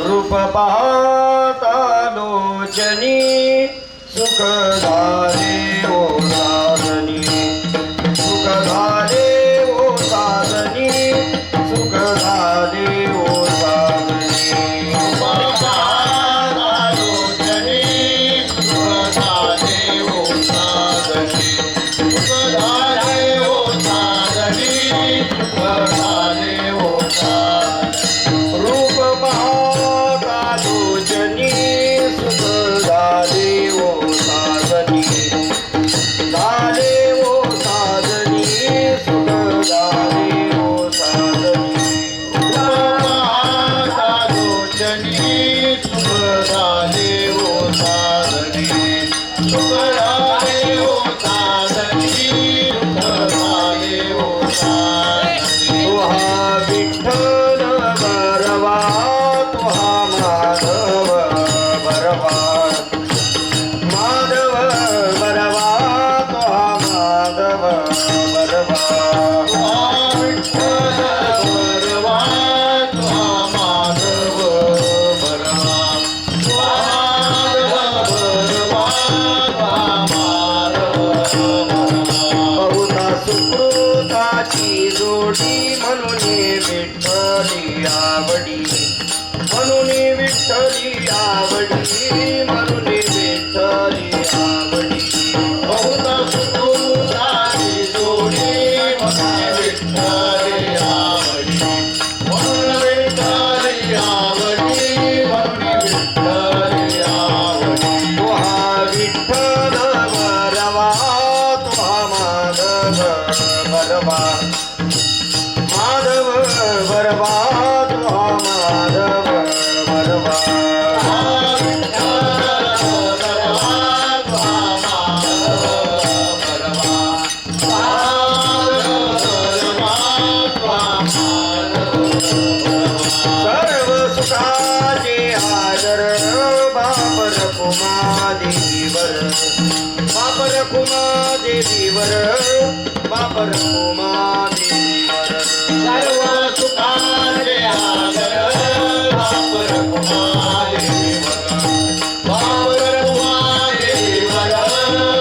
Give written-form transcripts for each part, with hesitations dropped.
रूप पाहता लोचनी सुख झाले ओ साधनी सुख झाले ओ साधनी सुख झाले ओ साधनी रूप पाहता लोचनी सुख झाले ओ साधनी सुख झाले ओ साधनी सुख झाले ओ साधनी रूप पाहता लोचनी सुख झाले ओ साधनी झाले ओ साधनी सुख झाले ओ साधनी पाहता लोचनी सुख झाले ओ साधनी सुख झाले ओ साधनी सुख झाले ओ साधनी तुहा विठ्ठल बरवा तुहा माधव बरवा माधव बरवा तुहा माधव बरवा विठ्ठल बरवा तुहा माधव बरवा माधव बरवा तुहा माधव बरवा बहुता सुकृताची जोडी म्हणून विठ्ठली आवडी म्हणून विठ्ठली आवडी म्हणून विठ्ठली आवडी बहुता सुकृताची जोडी म्हणून विठ्ठली आवडी म्हणून विठ्ठली आवडी म्हणून विठ्ठली आवडी तुहा विठ्ठल बरवा तुहा माधव बरवा माधव बरवा तुहा माधव बरवा सर्व सुखाचे आदर बापर कुमा देवीवर बापर कुमा देवीवर बापर कुमा देवीवर सर्व सुखाचे आदर बापर कुमारीवर बापर कुमारीवर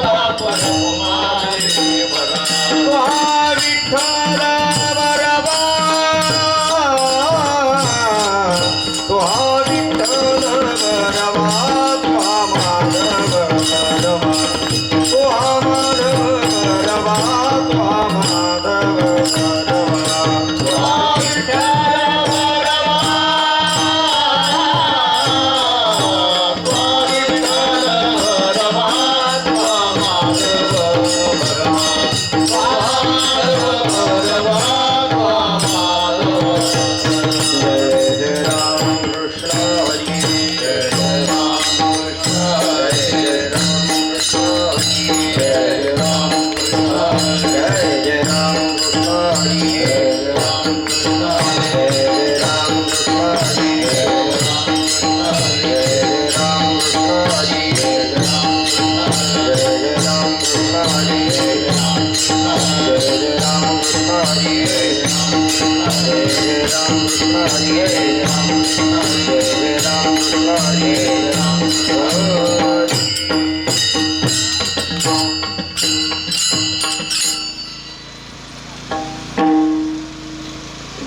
बापर कुमारीवर तुहा विठ्ठल बरवा तुहा विठ्ठल बरवा तुहा माधव बरवा तुहा माधव बरवा तुहा माधव बरवा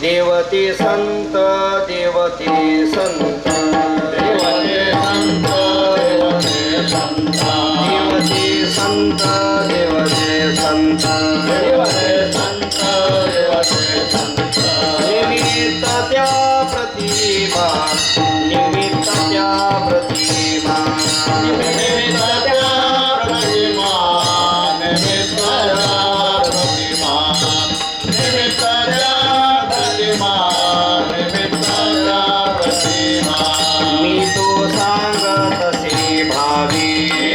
देवते संत देवते संत देवते संत देवते संत देवते संत देवते संत देवते संत देवते संत निमित्त त्या प्रतिमा निमित्त त्या प्रतिमा निमित्त त्या प्रतिमा निमित्त त्या प्रतिमा निमित्त त्या प्रतिमा निमित्त त्या प्रतिमा मी तो सांगत असे भावी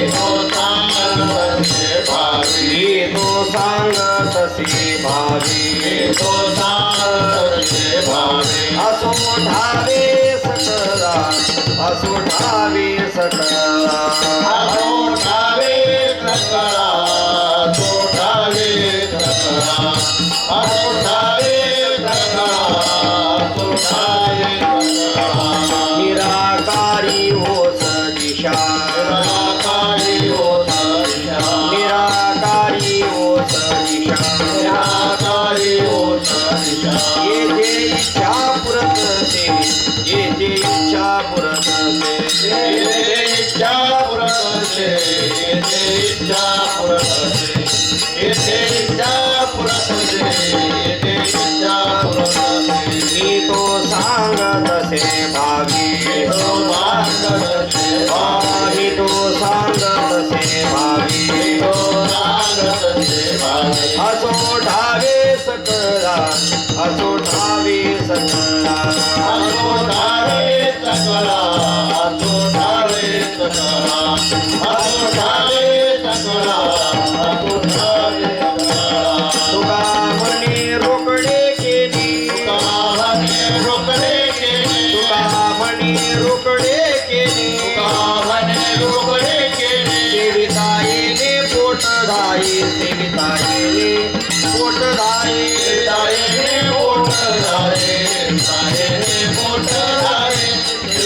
तो सांगतसे भावी मी तो सांगत असे भावी तो सांगतसे भावी असो ठावे सकला असो ठावे सकला आठोठावे सकळा आठोठावे सकळा आठोठावे सकळा आठोठावे सकळा निराकारी होस दिशा निराकारी होत दिशा निराकारी होस दिशा निराकारी होत दिशा येथे इच्छा पुरतसे येथे इच्छा पुरतसे येथे इच्छा पुरतसे येथे इच्छा पुरतसे येथे इच्छा पुरतसे येथे इच्छा पुरतसे मी तो सांगत असे भावी तो सांगतसे मी तो सांगत असे भावी तो सांगतसे भावी असो ठावे सकला असो ठावे सकला आठोठावे सकळा आठोठावे सकळा आठोठावे सकळा आठोठावे सकळा तुका म्हणे रोकडे केली तुकावने रोकडे केले तुका म्हणे रोकडे केली तुकावने रोकडे केले सेविता येणे पोट धाये सेविता येणे पोट धाये दायने पोट झाले दायने पोट झाले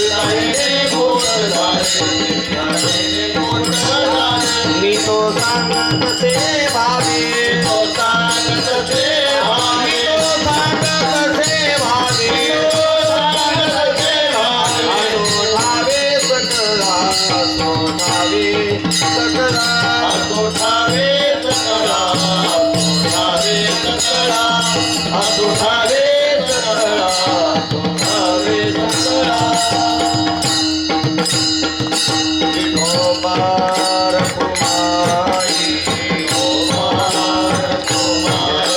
दायने पोट झाले दायने पोट झाले मी तो सांगत असे भावे तो सांगतसे मी भावे तो सांगत असे भावे तो सांगतसे भावे असो ठावे सकला असो ठावे सकला आठोठावे सकळा आठोठावे सकळा आठोठावे सकळा आठोठावे सकळा विठोबार कुमारी कुमार कुमार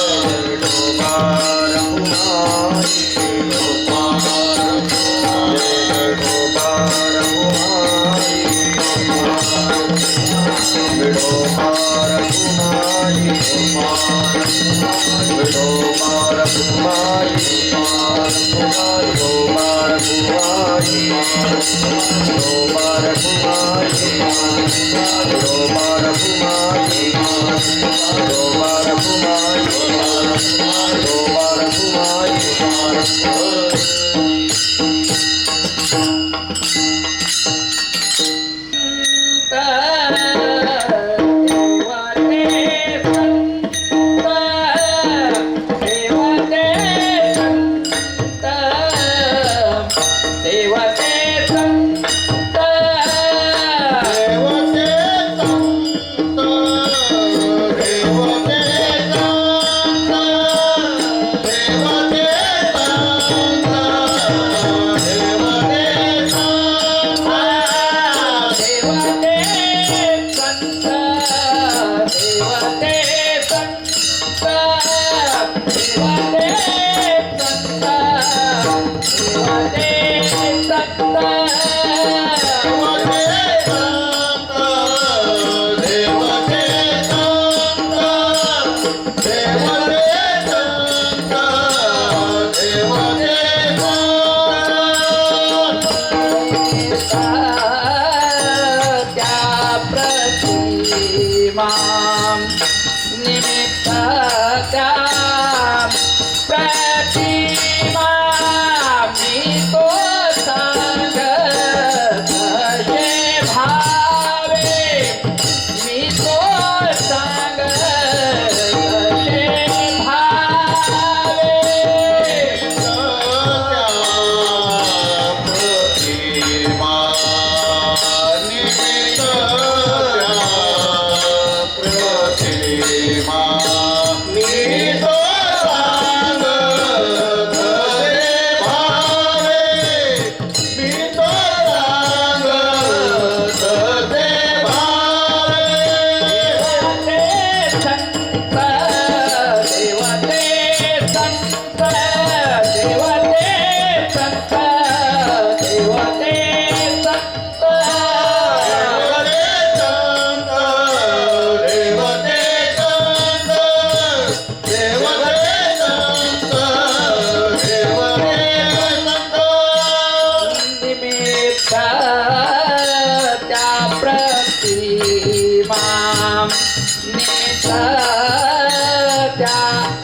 विठोबार कुमारी कुमार विठोबार कुमारी विठोबार कुमारी विठोबार कुमारी विठोबार कुमारी विठोबार कुमारी विठोबार कुमारी विठोबार कुमारी विठोबार कुमारी देवते संत देवते संत देवते संत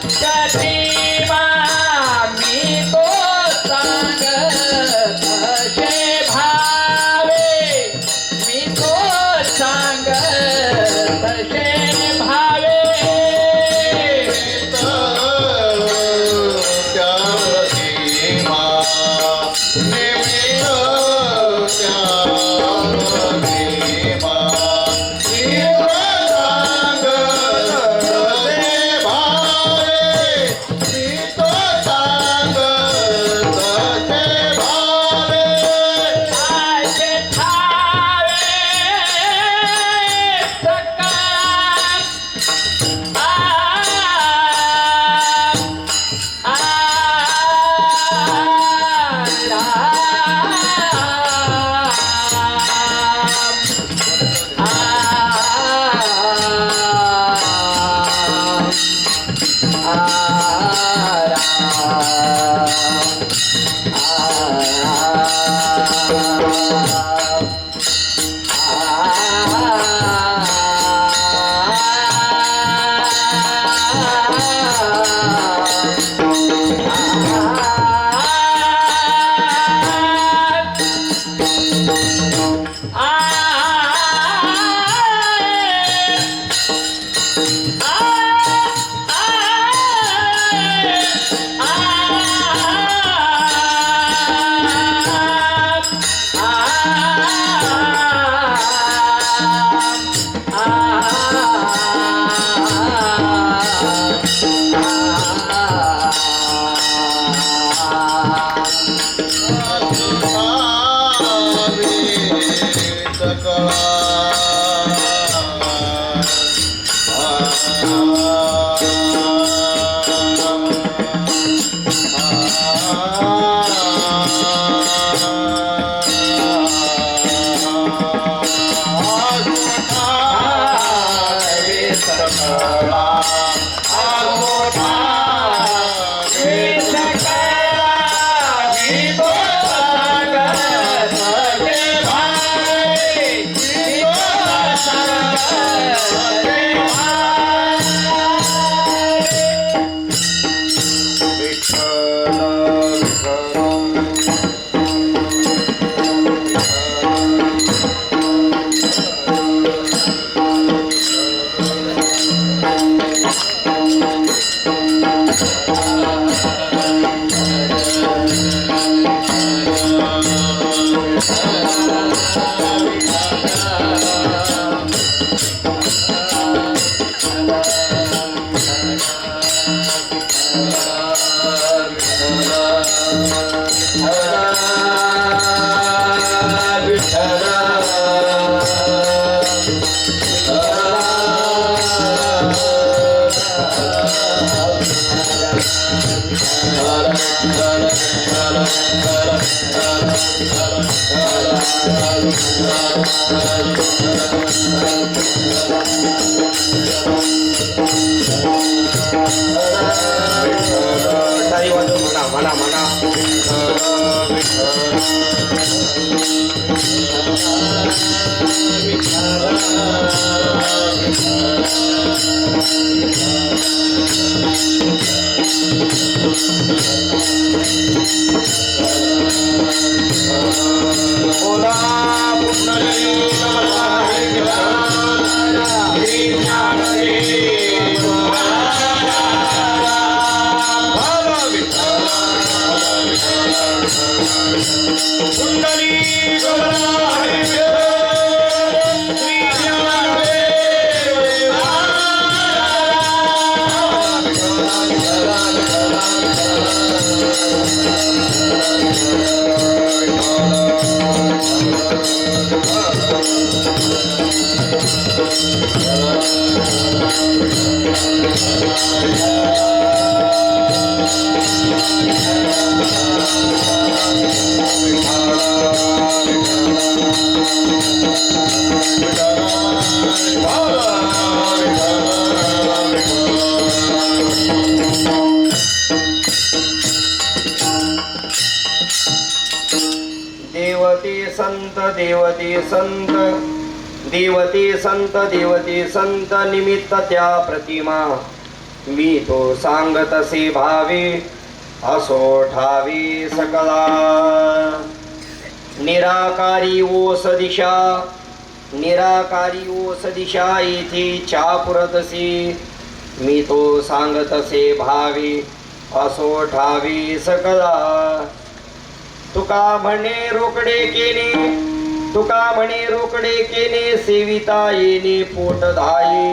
प्रतिमा मी तो सांगत असे भावे मी तो सांगत असे भावे त्या प्रतिमा निमित्त त्या प्रतिमा आशे ठावे सका ताली वाजव म्हणा म्हणा बोला पुंडलिक देवती संत देवते संत निमित्त त्या प्रतिमा मी तो सांगतसे भावे असो ठावे सकला निराकारी ओस दिशा येथे चापुरतसे मी तो सांगतसे भावे असो ठावे सकला तुका म्हणे रोकडे केने सेविता येणे पोट धाये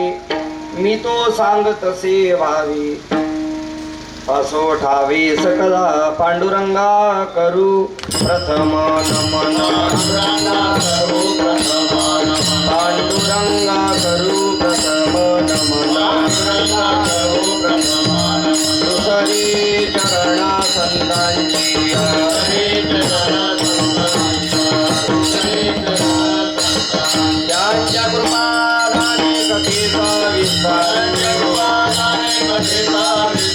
मी तो सांगतसे भावे असो ठावे सकला पांडुरंगा करू प्रथम नमन पांडुरंगा करू प्रथम नमन दुसरी चरणा संतांची त्यांच्या कृपादाने कथेचा विस्तार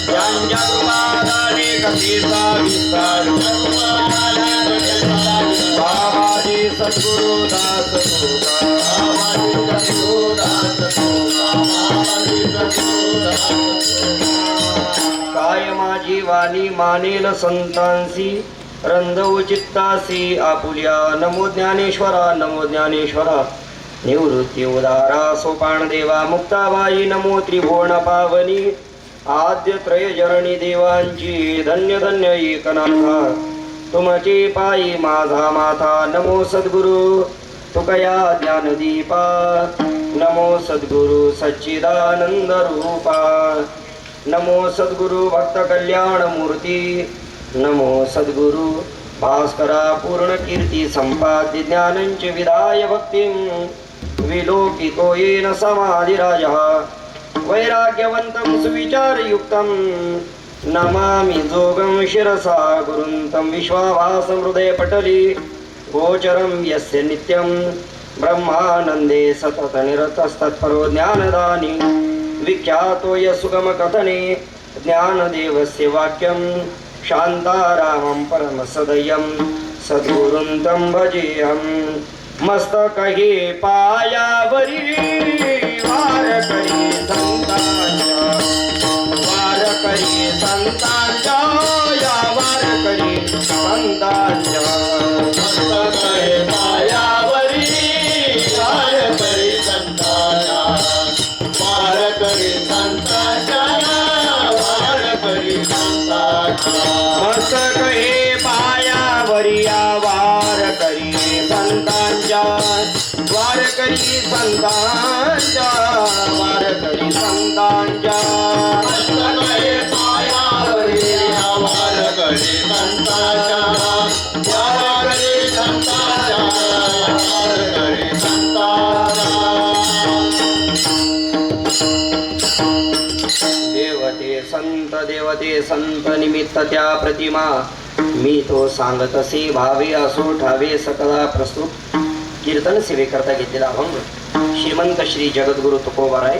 त्यांच्या कृपादाने कथेचा विस्तार बाबाजी सद्गुरु दास काय माझी वाणी मानेल संतांसी रंधव चित्तासी आपुल्या नमो ज्ञानेश्वरा निवृत्ती उदारा सोपान देवा मुक्ताबाई नमो त्रिभुवन पावनी आद्य त्रय जरणी देवांची धन्य धन्य एकनाथा तुमचे पायी माझा माथा नमो सद्गुरु तुकया ज्ञानदीपा नमो सद्गुरु सच्चिदानंद रूपा नमो सद्गुरु भक्त कल्याण मूर्ती नमो सद्गुरु भास्करा पूर्ण कीर्ती संपाद्य ज्ञानंच विधाय भक्तिं विलोकितो येन समाधिराजः वैराग्यवन्तं सुविचारयुक्तं नमामि जोगं शिरसा गुरुं तं विश्वाभासं हृदयपटली गोचरं यस्य नित्यं ब्रह्मानन्दे सतत निरतस्तत्परो ज्ञानदानी विख्यातो यस्सुगमकथने ज्ञानदेवस्य वाक्यं शान्तारामं परमसदयं सद्गुरुं तं भजेऽहं मस्तकहे पायावरी वार करी संतांच्या या वार करी संतांच्या मस्तकहे पायावरी वार करी संतांच्या वार करी संतांच्या वार करी संतांच्या मस्तक हे पायावरिया वार करी संतांच्या वार करी संतांच्या वार करी संतांच्या मस्तक हे पायावरिया वार करी संतांच्या वार करी संतांच्या वार करी संतांच्या देवते संत निमित्त त्या प्रतिमा मी तो सांगतसे भावे असो ठावे सकला प्रस्तुत कीर्तन सेवेकरता घेतलेला अभंग श्रीमंत श्री जगद्गुरु तुकोबाराय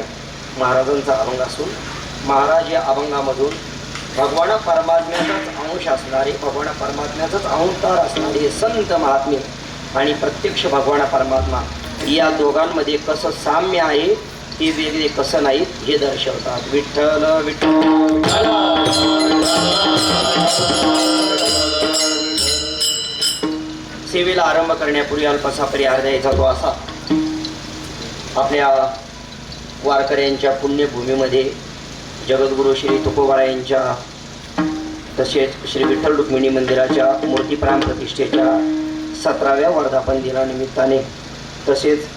महाराजांचा अभंग असून महाराज या अभंगामधून भगवान परमात्म्याचाच अंश असणारे भगवान परमात्म्याचाच अवतार असणारे संत महात्मे आणि प्रत्यक्ष भगवान परमात्मा या दोघांमध्ये कसं साम्य आहे ते वेगळे कसं नाही हे दर्शवतात. विठ्ठल विठ्ठल सेवेला आरंभ करण्यापूर्वी अल्पसा परिहार द्यायचा तो असा. आपल्या वारकऱ्यांच्या पुण्यभूमीमध्ये जगद्गुरु श्री तुकोबारायांच्या तसेच श्री विठ्ठल रुक्मिणी मंदिराच्या मूर्तिप्राण प्रतिष्ठेच्या 17व्या वर्धापन दिनानिमित्ताने तसेच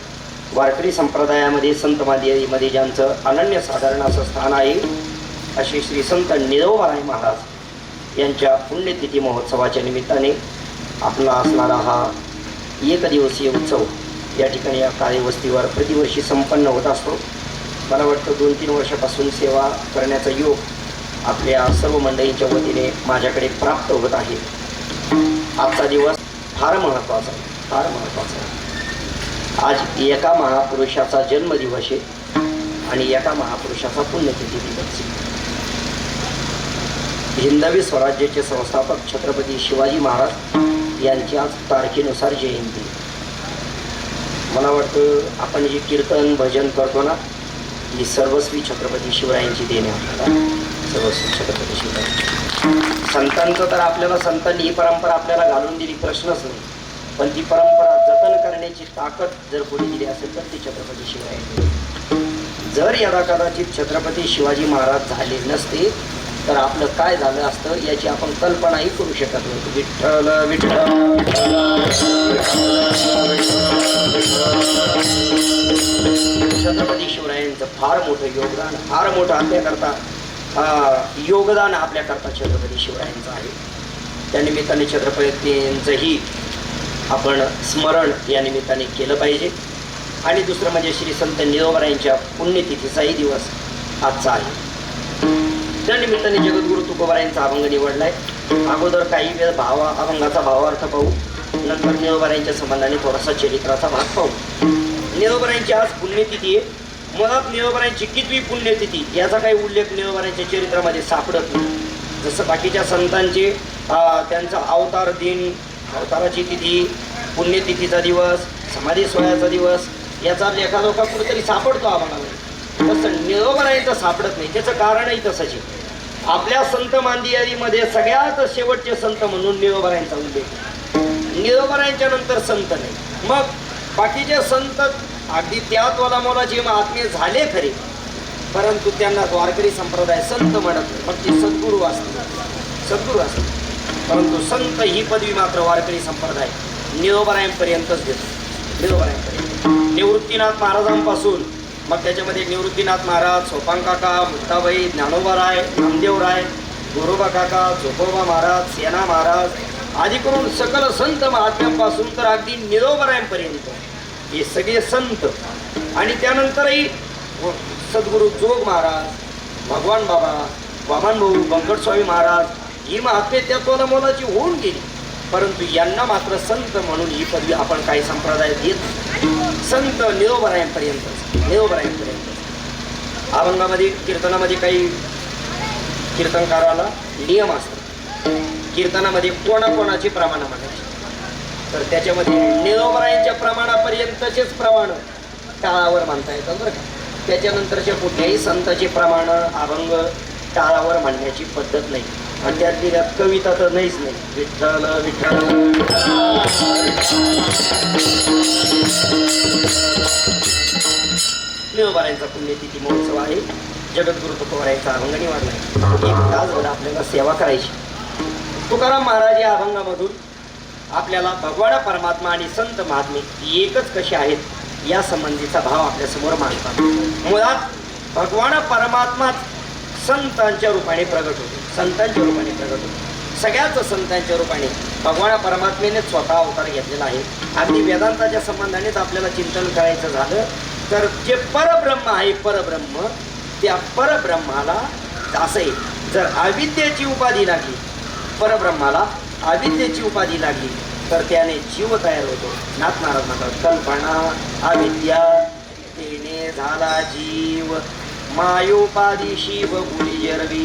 वारकरी संप्रदायामध्ये संत मादियामध्ये ज्यांचं अनन्यसाधारण असं स्थान आहे असे श्री संत निरवबाराय महाराज यांच्या पुण्यतिथी महोत्सवाच्या निमित्ताने आपला असणारा हा एक दिवसीय उत्सव या ठिकाणी या कार्यवस्तीवर प्रतिवर्षी संपन्न होत असतो. मला वाटतं 2-3 वर्षापासून सेवा करण्याचा योग आपल्या सर्व मंडळींच्या वतीने माझ्याकडे प्राप्त होत आहे. आजचा दिवस फार महत्त्वाचा आहे, फार महत्त्वाचा आहे. आज एका महापुरुषाचा जन्मदिवस आहे आणि एका महापुरुषाचा पुण्यतिथी दिवस आहे. हिंदवी स्वराज्याचे संस्थापक छत्रपती शिवाजी महाराज यांची आज तारखेनुसार जयंती. मला वाटतं आपण जे कीर्तन भजन करतो ना, ही सर्वस्वी छत्रपती शिवरायांची देणे आपल्याला, सर्वस्वी छत्रपती शिवरायांची. संतांचं तर आपल्याला, संतांनी ही परंपरा आपल्याला घालून दिली, प्रश्नच नाही. पण ती परंपरा जतन करण्याची ताकद जर कोणी दिली असेल तर ती छत्रपती शिवरायांची. जर यदा कदाचित छत्रपती शिवाजी महाराज झाले नसते तर आपलं काय झालं असतं याची आपण कल्पनाही करू शकत नाही. विठ्ठल विठ्ठल छत्रपती शिवरायांचं फार मोठं योगदान, फार मोठं आपल्याकरता योगदान आपल्याकरता छत्रपती शिवरायांचं आहे. त्यानिमित्ताने छत्रपतींचंही आपण स्मरण या निमित्ताने केलं पाहिजे. आणि दुसरं म्हणजे श्री संत निळोबारायांच्या पुण्यतिथीचाही दिवस आजचा आहे. त्या निमित्ताने जगद्गुरु तुकोबारायांचा अभंग निवडलाय. अगोदर काही वेळ अभंगाचा भावार्थ पाहू, नंतर निळोबारायांच्या संबंधाने थोडासा चरित्राचा भाग पाहू. निळोबारायांची आज पुण्यतिथी आहे. मुळात निळोबारायांची कितवी पुण्यतिथी याचा काही उल्लेख निळोबारायांच्या चरित्रामध्ये सापडत नाही. जसं बाकीच्या संतांचे त्यांचा अवतार दिन, अवताराची तिथी, पुण्यतिथीचा दिवस, समाधी सोहळ्याचा दिवस याचा लेखाजोखा कुठेतरी सापडतो अभंगामध्ये, तसं निळोबारायांचं सापडत नाही. त्याचं कारणही तसंच आहे. आपल्या संत मांदियारीमध्ये सगळ्यात शेवटचे संत म्हणून निळोबारायांचा उल्लेख, निळोबारायांच्या नंतर संत नाही. मग बाकीचे संत अगदी त्यात मोलाचे महात्मे झाले खरे, परंतु त्यांना द्वारकरी संप्रदाय संत म्हणत नाही. मग ते सद्गुरू असतात, परंतु संत ही पदवी मात्र वारकरी संप्रदाय निळोबारायांपर्यंतच देतो. निळोबारायांपर्यंत निवृत्तीनाथ महाराजांपासून, मग त्याच्यामध्ये निवृत्तीनाथ महाराज, सोपांकाका, मुक्ताबाई, ज्ञानोबाराय, नामदेवराय, गोरोबा काका, जोकोबा महाराज, सेना महाराज आदी करून सकल संत महात्म्यांपासून तर अगदी निळोबारायांपर्यंत हे सगळे संत. आणि त्यानंतरही सद्गुरू जोग महाराज, भगवान बाबा, वामन भाऊ, बंकटस्वामी महाराज ही महात्मे त्या मोलाची होऊन गेली, परंतु यांना मात्र संत म्हणून ही पदवी आपण काही संप्रदाय देत. संत निळोबारायांपर्यंत. अभंगामध्ये, कीर्तनामध्ये काही कीर्तनकाराला नियम असतात. कीर्तनामध्ये कोणाकोणाची प्रमाणं म्हणायची, तर त्याच्यामध्ये निळोबारायांच्या प्रमाणापर्यंतचेच प्रमाण टाळावर म्हणता येतात बरं का. त्याच्यानंतरच्या कुठल्याही संताचे प्रमाण अभंग टाळावर म्हणण्याची पद्धत नाही. आणि त्यातली त्यात कविता तर नाहीच नाही. विठ्ठल विठ्ठल निळोबारायांचा पुण्यतिथी महोत्सव आहे. जगद्गुरु तुकोबारायांचा अभंग निवडला. एक तासभर आपल्याला सेवा करायची. तुकाराम महाराज या अभंगामधून आपल्याला भगवान परमात्मा आणि संत महात्मे एकच कसे आहेत या संबंधीचा भाव आपल्यासमोर मांडतात. मुळात भगवान परमात्माच संतांच्या रूपाने प्रगट होतो, संतांच्या रूपाने प्रगट होतो. सगळ्याच संतांच्या रूपाने भगवान परमात्मेने स्वतः अवतार घेतलेला आहे. अगदी वेदांताच्या संबंधानेच आपल्याला चिंतन करायचं झालं तर जे परब्रह्म आहे, परब्रह्म, त्या परब्रह्माला असंही जर अविद्येची उपाधी लागली, परब्रह्माला अविद्येची उपाधी लागली तर त्याने जीव तयार होतो. नाथ महाराज म्हणतात, कल्पना अविद्या तेने झाला जीव, मायोपाधी शिव गुली रवी.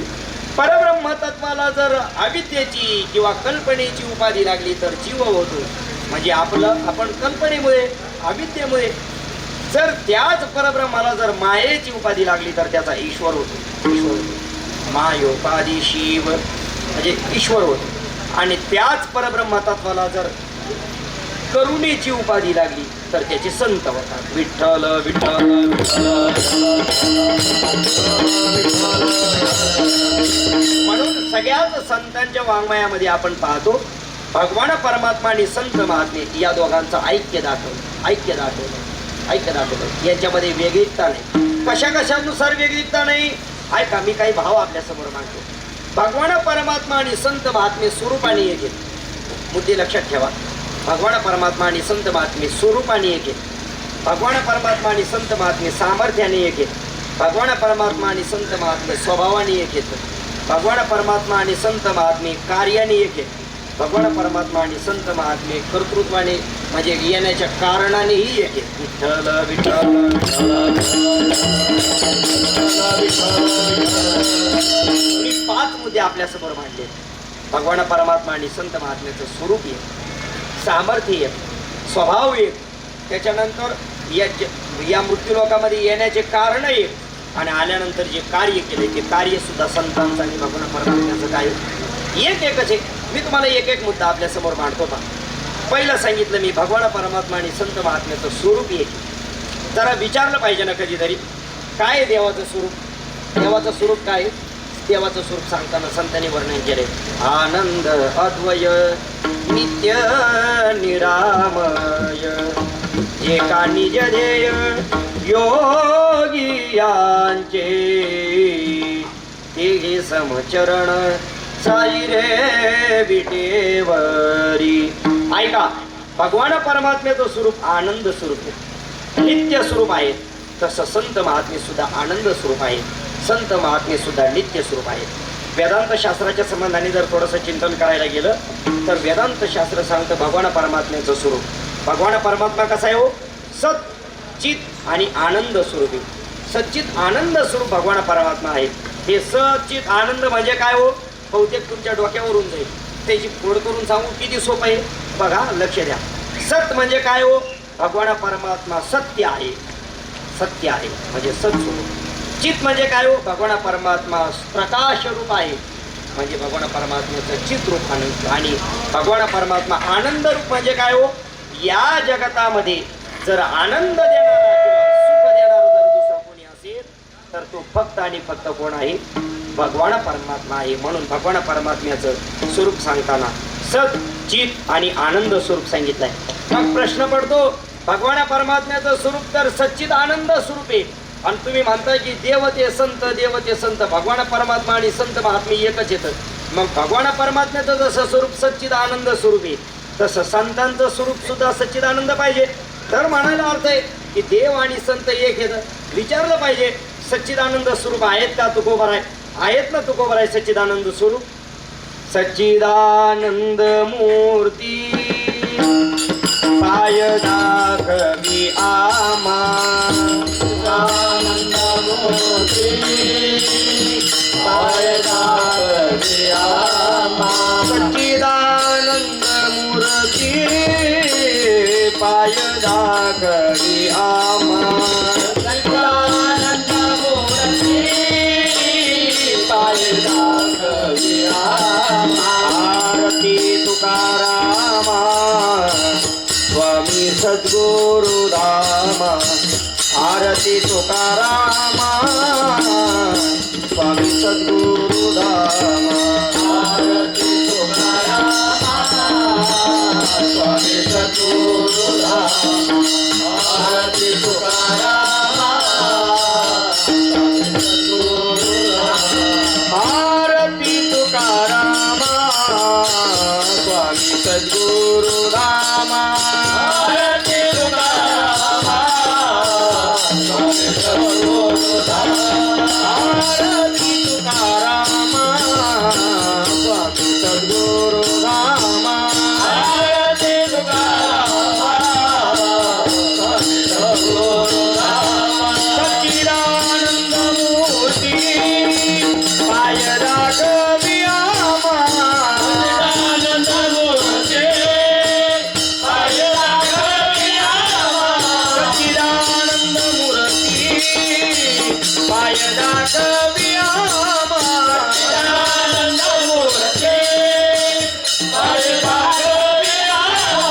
परब्रह्म तत्वाला जर अविद्येची किंवा कल्पनेची उपाधी लागली तर जीव होतो. म्हणजे आपण कल्पनेमुळे, अविद्येमुळे, जर त्याच परब्रह्माला जर मायेची उपाधी लागली तर त्याचा ईश्वर होतो. ईश्वर होतो. मायोपाधी शिव म्हणजे ईश्वर होतो. आणि त्याच परब्रह्म तत्वाला जर करुणेची उपाधी लागली तर त्याचे संत होतात. विठ्ठल विठ्ठल म्हणून सगळ्याच संतांच्या वाङ्मयामध्ये आपण पाहतो भगवान परमात्मा आणि संत महात्मे या दोघांचं ऐक्य दाखवलं. यांच्यामध्ये वेगळीकता नाही. कशानुसार वेगळीकता नाही ऐका, मी काही भाव आपल्यासमोर मांडतो. भगवान परमात्मा आणि संत महात्मे स्वरूपाने एक आहेत. मुद्दे लक्षात ठेवा. भगवान परमात्मा आणि संत महात्मे स्वरूपाने एक आहेत. भगवान परमात्मा आणि संत महात्मे सामर्थ्याने एक आहेत. भगवान परमात्मा आणि संत महात्मे स्वभावाने एक आहेत. भगवान परमात्मा आणि संत महात्मे कार्याने एक आहेत. भगवान परमात्मा आणि संत महात्मे कर्तृत्वाने म्हणजे येण्याच्या कारणानेही एक आहेत. विठ्ठल विठ्ठल मी 5 मुद्दे आपल्यासमोर मांडले. भगवान परमात्मा आणि संत महात्म्याचं स्वरूप एक, सामर्थ्य एक, स्वभाव एक, त्याच्यानंतर या मृत्यूलोकामध्ये येण्याचे कारण एक, आणि आल्यानंतर जे कार्य केले ते कार्य सुद्धा संतांचं आणि भगवान परमात्म्याचं काय एकच आहे. मी तुम्हाला एक एक मुद्दा आपल्या समोर मांडतो होता. पहिलं सांगितलं मी भगवान परमात्मा आणि संत महात्म्याचं स्वरूप एक. जरा विचारलं पाहिजे ना कधीतरी, काय आहे देवाचं स्वरूप? देवाचं स्वरूप काय आहे? देवाचं स्वरूप सांगताना संतांनी वर्णन केले, आनंद अद्वय नित्य निरामय, जे का निज ध्येय योगी यांचे, ते समचरण साई रे विटेवरी. ऐका, भगवान परमात्म्याचं स्वरूप आनंद स्वरूप आहे, नित्य स्वरूप आहे. तसं संत महात्मे सुद्धा आनंद स्वरूप आहे, संत महात्मे सुद्धा नित्य स्वरूप आहे. वेदांत शास्त्राच्या संबंधाने जर थोडंसं चिंतन करायला गेलं तर वेदांत शास्त्र सांगतं भगवान परमात्म्याचं स्वरूप. भगवान परमात्मा कसा आहे हो? सत चित आणि आनंद स्वरूप आहे. सच्चित आनंद स्वरूप भगवान परमात्मा आहे. हे सच्चित आनंद म्हणजे काय हो? बहुतेक तुमच्या डोक्यावरून जाईल. त्याची फोड करून सांगू किती सोपं आहे बघा, लक्ष द्या. सत म्हणजे काय हो? भगवान परमात्मा सत्य आहे. सत्य आहे म्हणजे सत्स्वरूप. चित म्हणजे काय हो? भगवान परमात्मा प्रकाश रूप आहे, म्हणजे भगवान परमात्म्याचं चित रूप आनंद. आणि भगवान परमात्मा आनंद रूप म्हणजे काय हो? या जगतामध्ये जर आनंद देणारा किंवा सुख देणारा जर दुसरा कोणी असेल तर तो फक्त आणि फक्त कोण आहे? भगवान परमात्मा आहे. म्हणून भगवान परमात्म्याचं स्वरूप सांगताना सत चित आणि आनंद स्वरूप सांगितलंय. मग प्रश्न पडतो, भगवान परमात्म्याचं स्वरूप तर सच्चित आनंद स्वरूप आहे, आणि तुम्ही म्हणताय की देवते संत देवते संत, भगवान परमात्मा आणि संत महात्मे एकच येतं. मग भगवान परमात्म्याचं जसं स्वरूप सच्चिद आनंद स्वरूप आहे तसं संतांचं स्वरूप सुद्धा सच्चिद आनंद पाहिजे. तर म्हणायला अर्थ आहे की देव आणि संत एक येतं. विचारलं पाहिजे सच्चिदानंद स्वरूप आहेत का तुकोबर आहे? आहेत ना तुकोबर आहे सच्चिदानंद स्वरूप. सच्चिदानंद मूर्ती पाय दाखवी आमा, आनंद मूर्ती पाय दाखवी आमा, सच्चिदानंद मूर्ती पाय दाखवी आमा, सच्चिदानंद मूर्ती पाय दाखवी आमा, आरती तुकारामा स्वामी सद्गुरु धामा, आरती तुकारामा स्वामी सद्गुरु धामा, आरती तुकारामा स्वामी सद्गुरु धामा, आरती तुकारामा स्वामी सद्गुरु धामा, आरती तुकारामा स्वामी सद्गुरु धामा, आरती तुकारामा स्वामी सद्गुरु धामा, आरती तुकारामा स्वामी सद्गुरु धामा, आरती तुकारामा स्वामी सद्गुरु धामा, सच्चिदानंद मूर्ती पाय राघवी आमा, आनंद मूर्ती पाय राघवी आमा, सच्चिदानंद मूर्ती पाय राघवी आमा, आनंद मूर्ती पाय राघवी आमा,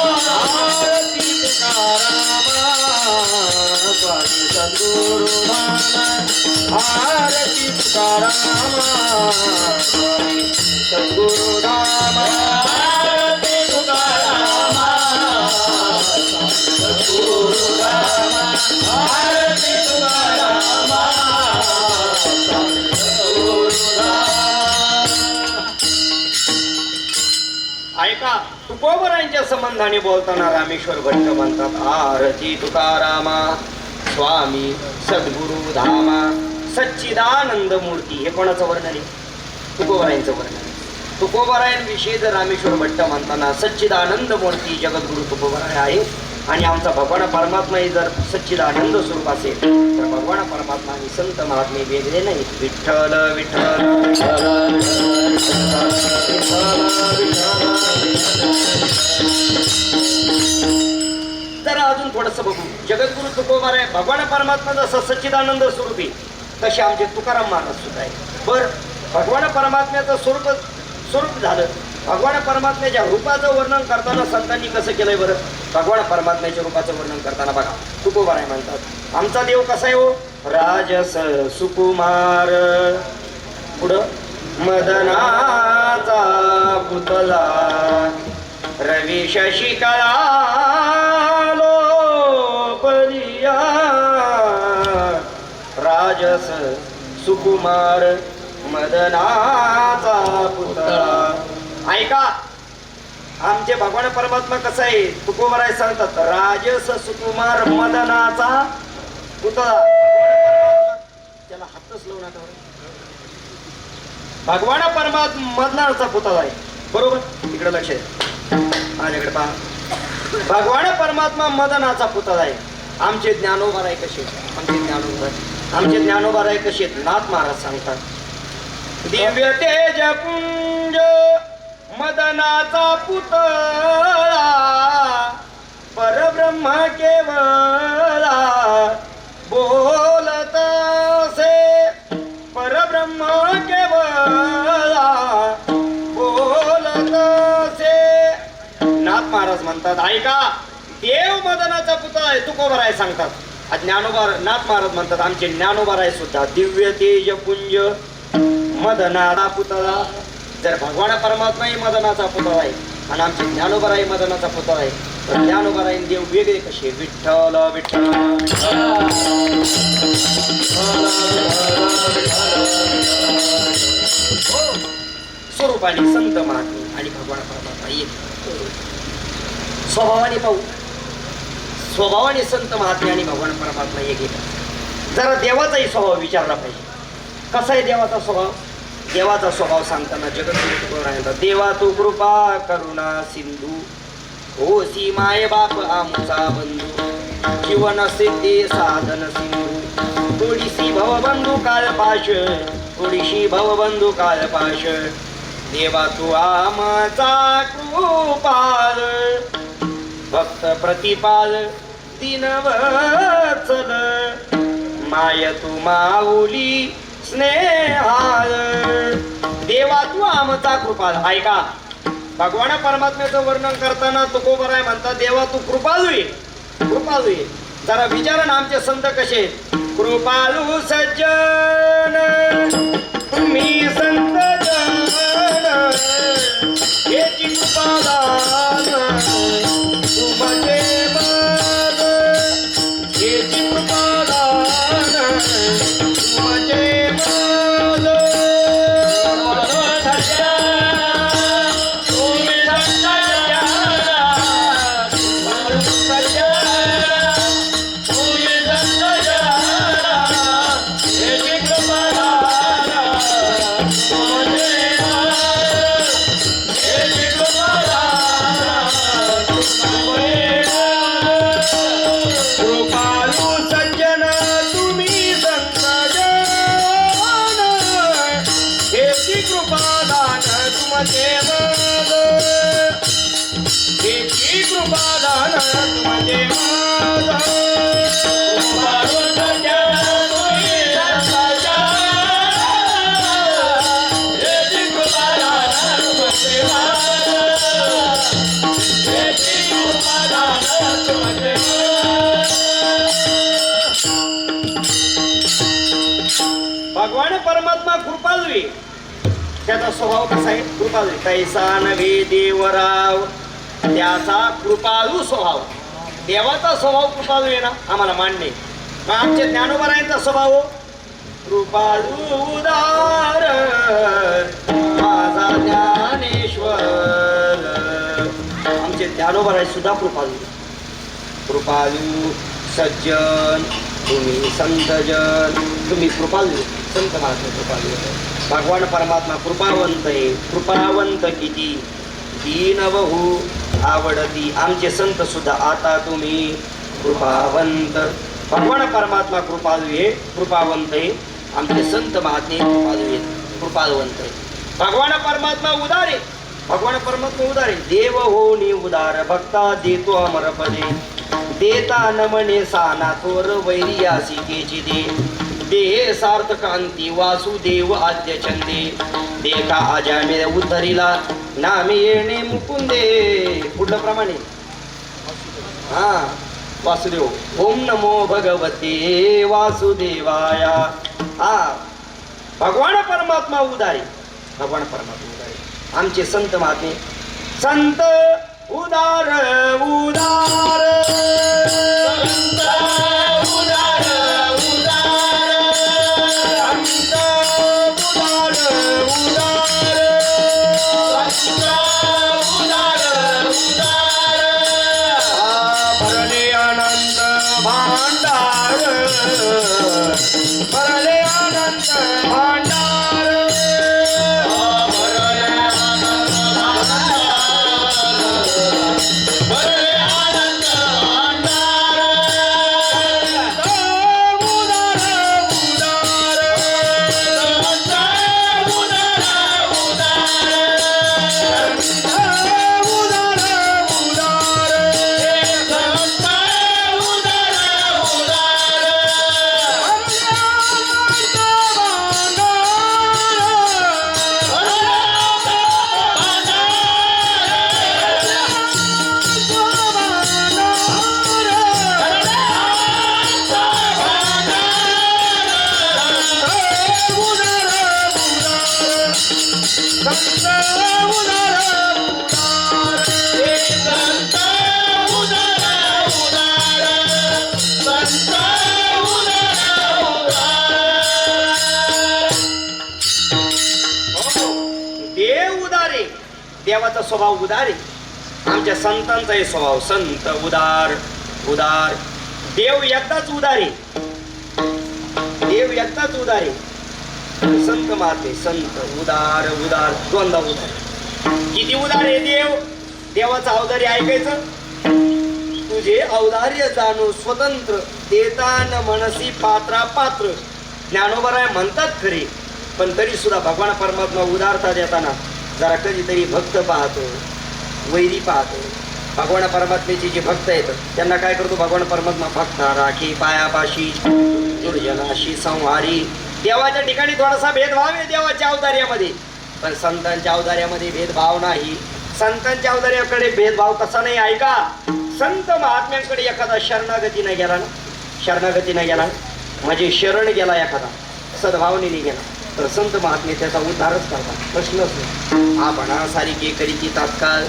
आरती तुकारामा स्वामी सद्गुरु धामा, आरती तुकारामा स्वामी सद्गुरु धामा, आरती तुकारामा स्वामी सद्गुरु धामा, आरती तुकारामा स्वामी सद्गुरु धामा. ऐका, तुकोबरांच्या संबंधाने बोलताना रामेश्वर भट्ट म्हणतात, आरती तुकारामा स्वामी सद्गुरु धामा सच्चिदानंद मूर्ती. हे कोणाचं वर्णन आहे? तुकोबरायांचं वर्णन आहे. तुकोबरायांविषयी जर रामेश्वर भट्ट म्हणताना सच्चिदानंद मूर्ती जगद्गुरु तुकोबराय आहे, आणि आमचा भगवान परमात्मा जर सच्चिदानंद स्वरूप असेल तर भगवान परमात्मा आणि संत महात्मे वेगळे नाही. विठ्ठल विठ्ठल जर जरा अजून थोडंसं बघू. जगद्गुरु तुकोबाराय भगवान परमात्मा जसं सच्चिदानंद स्वरूपी तसे आमचे तुकाराम महाराज सुद्धा आहे. बरं, भगवान परमात्म्याचं स्वरूप झालं. भगवान परमात्म्याच्या रूपाचं वर्णन करताना संतांनी कसं केलंय बरं? भगवान परमात्म्याच्या रूपाचं वर्णन करताना बघा, तुकोबाराय म्हणतात आमचा देव कसा आहे हो? राजस सुकुमार, पुढं मदनाचा पुतला, रवी शशिकला लोपलिया, राजस सुकुमार मदनाचा पुतळा. ऐका, आमचे भगवान परमात्मा कसा आहे? तुकोबाराय सांगतात राजस सुकुमार मदनाचा पुतळा. त्याला हातच लावू नका. भगवान परमात्मा मदनाचा पुतळा आहे, बरोबर? इकडे लक्ष आहे, माझ्याकडे पहा. भगवान परमात्मा मदनाचा पुतळा आहे. आमचे ज्ञानोबाराय कसे? आमचे ज्ञानोबाराय कसे? नाथ महाराज सांगतात दिव्य तेज पुंज मदनाचा पुतळा, परब्रह्म केवळा बोलत से, परब्रह्म केवळा बोलत से. नाथ महाराज म्हणतात ऐका, देव मदनाचा पुतळा आहे. तुकोबाराय सांगतात. ज्ञानोबा नाथ महाराज म्हणतात आमचे ज्ञानोबाराय सुद्धा दिव्य तेज पुंज मदनाचा पुतळा. जर भगवान परमात्मा ही मदनाचा पुतळा आहे आणि आमचे ज्ञानोबाराय मदनाचा पुतळा आहे, तर ज्ञानोबाराय देव वेगळे कसे? विठ्ठल विठ्ठल स्वरूपाने संत महात्मे आणि भगवान परमात्मा एक. स्वभावाने पाहू, स्वभावाने संत महात्मे आणि भगवान परमात्मा एक येतात. जरा देवाचाही स्वभाव विचारला पाहिजे. कसा आहे देवाचा स्वभाव? देवाचा स्वभाव सांगताना जगद्गुरु तुकोबाराय देवा तू कृपा करुणा सिंधू, होसी माय बाप आमचा बंधू, जीवन सिद्धी साधन सिंधू, थोडीशी भवबंधू काळपाश, थोडीशी भवबंधू काळपाश, देवा तू आमचा कृपाल, भक्त प्रतिपाल दीनवत्सल, माय तू माऊली स्नेहाल, देवा तू आमचा कृपाल. ऐका, भगवान परमात्म्याचं वर्णन करताना तुकोबाराय म्हणतात देवा तू कृपालू आहे, कृपालू आहे. जरा विचारा ना आमचे संत कसे? कृपालू सज्जन तुम्ही संत जन, याची कृपादान तुमचे मद, याची कृपादान तुमचे मद. भगवान परमात्मा कृपाळू आहे. त्याचा स्वभाव कसा आहे? कृपाळू. कैसा नव्हे देवराव त्याचा कृपाळू स्वभाव. देवाचा स्वभाव कृपाळू आहे ना, आम्हाला मान्य आहे. मग आमच्या ज्ञानोबारायांचा स्वभाव कृपाळू उदार माझा ज्ञानेश्वर. आमचे ज्ञानोबाराय सुद्धा कृपाळू. कृपाळू सज्जन तुम्ही संतजन, तुम्ही कृपाळू संत महात्मा कृपाळू. भगवान परमात्मा कृपावंत आहे. कृपावंत किती दीनबहू आवडती. आमचे संत सुद्धा आता तुम्ही कृपावंत. भगवान परमात्मा कृपाळू आहे, कृपावंत आहे. आमचे संत महात्मे कृपाळू आहेत, कृपावंत आहे. भगवान परमात्मा उदार आहे. भगवान परमात्मा उदार आहे. देव होनी उदार भक्ता देतो अमर पदे. देता न म्हणे साना थोर वैरियासी केची दे सार्थ कांती वासुदेव आद्य चंदे देखा अजामे उद्धरीला नामे येणे मुकुंदे. पुढलं प्रमाणे हा वासुदेव ओम नमो भगवते वासुदेवाया. हा भगवान परमात्मा उदारे, भगवान परमात्मा उदारे. आमचे संत महात्मे संत उदार उदार संत उदार उदार संत उदार उदार संत उदार उदार भरले अनंत भांडार भरले अनंत भांडार भरले आनंद भरले आनंद भांडार उदार उदार संत उदार उदार उदार उदार संत उदार उदार देव उदारे, देवाचा स्वभाव उदार आहे. आमच्या संतांचाही स्वभाव संत उदार उदार. देव एकदाच उदार आहे, देव एकदाच उदार आहे. संत महात्मे संत उदार उदार दोनदा उदार. किती उदार आहे देव. देवाचं औदार्य ऐकायचं. तुझे औदार्य जाणू स्वतंत्र देता न मनसी पात्रा पात्र. ज्ञानोबराय म्हणतात खरे, पण तरी सुद्धा भगवान परमात्मा उदारता देताना जरा कधीतरी भक्त पाहतो, वैरी पाहतो. भगवान परमात्म्याचे जे भक्त आहेत त्यांना काय करतो भगवान परमात्मा? भक्ता राखी पायापाशी दुर्जनाशी संहारी. देवाच्या ठिकाणी थोडासा भेदभाव आहे देवाच्या अवतार्यामध्ये, पण संतांच्या अवतार्यामध्ये भेदभाव नाही. संतांच्या अवतार्याकडे भेदभाव कसा नाही ऐका. संत महात्म्यांकडे एखादा शरणागतीने गेला ना, शरणागतीने गेला म्हणजे शरण गेला एखादा, सद्भावनेने गेला, तर संत महात्मे त्याचा उद्धारच करतात. प्रश्नच नाही. आपणा सारिके करीती तात्काळ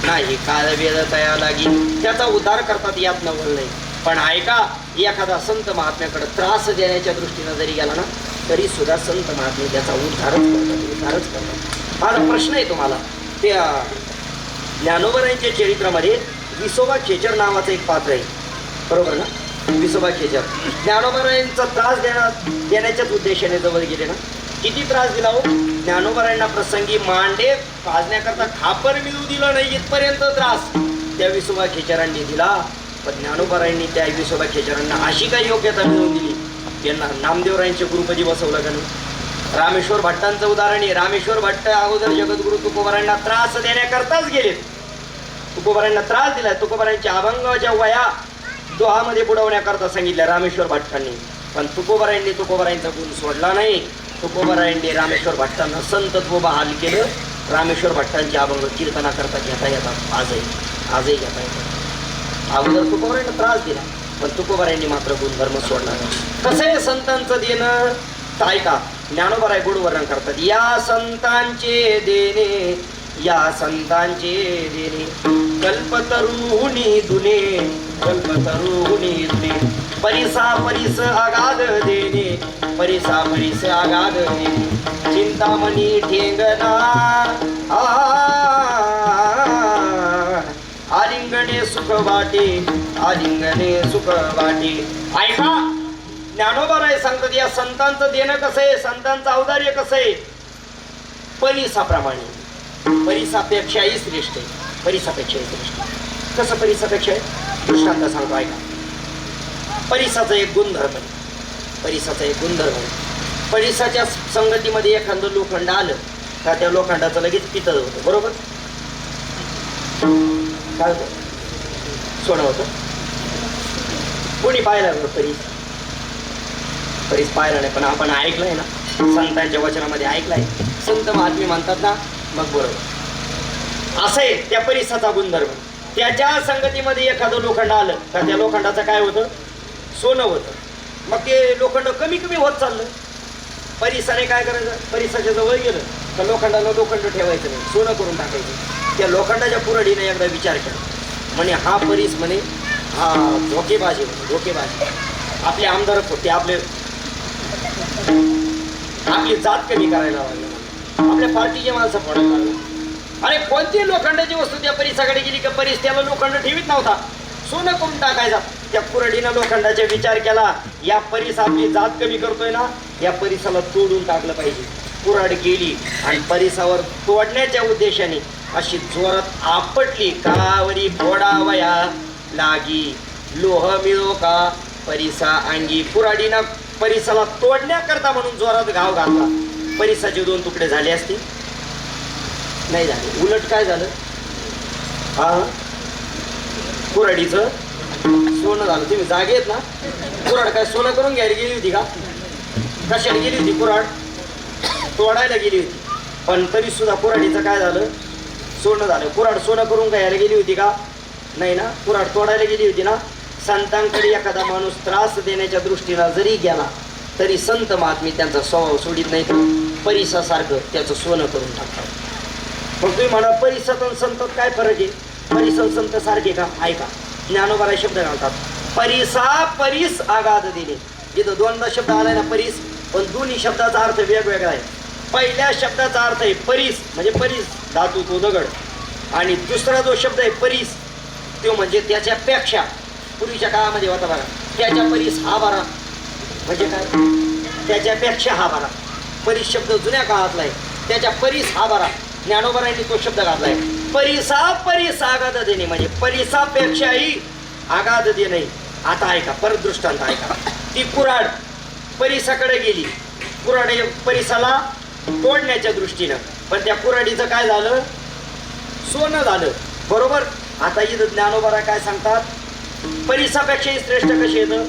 नाही काळ वेळ तया लागी. त्याचा उद्धार करतात, यात नवल नाही. पण ऐका, एखादा संत महात्म्याकडे त्रास देण्याच्या दृष्टीनं जरी गेला ना, तरी सुद्धा संत महात्मे त्याचा उद्धारच करतात, उद्धारच करतात. माझा प्रश्न आहे तुम्हाला. त्या ज्ञानोबरायांच्या चरित्रामध्ये विसोबा खेचर नावाचं एक पात्र आहे, बरोबर ना? विसोबा खेचर ज्ञानोबरायांचा त्रास देण्याच्याच उद्देशाने जवळ गेले ना. किती त्रास दिला हो ज्ञानोबरायांना. प्रसंगी मांडे पाजण्याकरता खापर मिळू दिलं नाही इथपर्यंत त्रास त्या विसोबा खेचरांनी दिला. पण ज्ञानोबरायांनी त्या विसोबा खेचरांना अशी काही योग्यता मिळवून दिली, त्यांना नामदेवरायांच्या गुरुपदी बसवलं का नाही. रामेश्वर भट्टांचं उदाहरण आहे. रामेश्वर भट्ट अगोदर जगद्गुरु तुकोबारायांना त्रास देण्याकरताच गेले. तुकोबारायांना त्रास दिला. तुकोबारायांच्या अभंगाच्या वया दोहामध्ये बुडवण्याकरता सांगितल्या रामेश्वर भट्टांनी. पण तुकोबारायांनी तुकोबारायांचा गुण सोडला नाही. तुकोबारायांनी रामेश्वर भट्टांना संतत्व बहाल केलं. रामेश्वर भट्टांचे अभंग कीर्तनाकरता घेता येतात आजही घेता येतात. अगोदर तुकोबारायांना त्रास दिला, पण तुकोबारायांनी मात्र गुणधर्म सोडला नाही. कसं आहे संतांचं देणं तर ऐका. ज्ञानोबराय गुण वर्णन करतात. या संतांचे देणे, या संतांचे देणे कल्पतरुणी दुने, कल्पतरुणी दुने परिसा परिस आगाध देणे, परिसा परिस आगाध देणे चिंतामणी ठेंगणा आलिंगणे सुख वाटे, आलिंगणे सुख वाटे. ऐका, ज्ञानोबराय सांगतात या संतांचं देणं कसं आहे, संतांचं औदार्य कसं आहे. परिसाप्रमाणे, परिसापेक्षाही श्रेष्ठ आहे. परिसापेक्षाही श्रेष्ठ. कसं परिसापेक्षा आहे? दृष्टांत सांगतो ऐका. परिसाचा एक गुणधर्म आहे. परिसाचा एक गुणधर्म आहे. परिसाच्या संगतीमध्ये एखादं लोखंड आलं का त्या लोखंडाचं लगेच पितळ होतं, बरोबर? काय होतं? सोनं होतं. कोणी पाहिला बरं परीस पाहिला नाही, पण आपण ऐकलंय ना, संतांच्या वचनामध्ये ऐकलंय. संत महात्मे म्हणतात ना, मग बरोबर. असं आहे त्या परिसाचा गुणधर्म. त्याच्या संगतीमध्ये एखादं लोखंड आलं तर त्या लोखंडाचं काय होतं? सोनं होतं. मग ते लोखंड कमी कमी होत चाललं. परिसाने काय करायचं? परिसाच्या जवळ गेलं तर लोखंडाला लोखंड ठेवायचं नाही, सोनं करून टाकायचं. त्या लोखंडाच्या पुरडीने एकदा विचार केला, म्हणे हा परीस म्हणे हा धोकेबाजी म्हणे, धोकेबाजी. आपले आमदार होते, आपली जात कमी करायला लागली, आपल्या पार्टीचे माणसं फोडायला लागले. अरे कोणती लोखंडाची वस्तू त्या परिसाकडे गेली का परीस त्याला लोखंड ठेवीत नव्हता, सोनं करून टाकायचा. त्या कुरडीनं लोखंडाचा विचार केला, या परीस आपली जात कमी करतोय ना, या परिसाला तोडून टाकलं पाहिजे. कुऱ्हाड गेली आणि परिसावर तोडण्याच्या उद्देशाने अशी जोरात आपटली. कावरी फोडावया लागी लोह मिळो का परिसा अंगी. कुऱ्हाडीनं परिसाला तोडण्याकरता म्हणून जोरात घाव घातला. परिसाचे 2 तुकडे झाले असते? नाही झाले. उलट काय झालं? हा कुऱ्हाडीचं सोनं झालं. तुम्ही जागे आहेत ना? कुऱ्हाड काय सोनं करून घ्यायला गेली होती का? कशाला गेली होती? कुऱ्हाड तोडायला गेली होती. पण तरी सुद्धा कुऱ्हाडीचं काय झालं? सोनं झालं. कुऱ्हाड सोनं करून घ्यायला गेली होती का? नाही ना, कुऱ्हाड तोडायला गेली होती ना. संतांकडे एखादा माणूस त्रास देण्याच्या दृष्टीनं जरी गेला तरी संत महात्मे त्यांचा स्वभाव सोडित नाही, परिसासारखं त्याचं सोनं करून टाकतात. मग तुम्ही म्हणा परिसात आणि संतात काय फरक आहे? परिस आणि संत सारखे का? ऐका, ज्ञानोबा शब्द घालतात. परिसा परीस आगाध दिले. इथं 2दा शब्द आलाय ना परीस, पण दोन्ही शब्दाचा अर्थ वेगवेगळा आहे. पहिल्या शब्दाचा अर्थ आहे परीस म्हणजे परीस धातू तो दगड, आणि दुसरा जो शब्द आहे परीस तो म्हणजे त्याच्यापेक्षा. पूर्वीच्या काळामध्ये होता बघा, त्याच्या परीस हा बारा म्हणजे काय? त्याच्यापेक्षा हा बारा. परीस शब्द जुन्या काळातला आहे, त्याच्या परीस हा बारा. ज्ञानोबरांनी तो शब्द घातलाय. परिसा परीस आगाध देणे म्हणजे परिसापेक्षाही आगाध देणे. आता ऐका, परत दृष्टांत ऐका. ती कुऱ्हाड परिसाकडे गेली, कुऱ्हाड परिसाला तोडण्याच्या दृष्टीनं, पण त्या कुऱ्हाडीचं काय झालं? सोनं झालं. बरोबर. आता इथं ज्ञानोबरा काय सांगतात? परिसापेक्षाही श्रेष्ठ कसे येतं?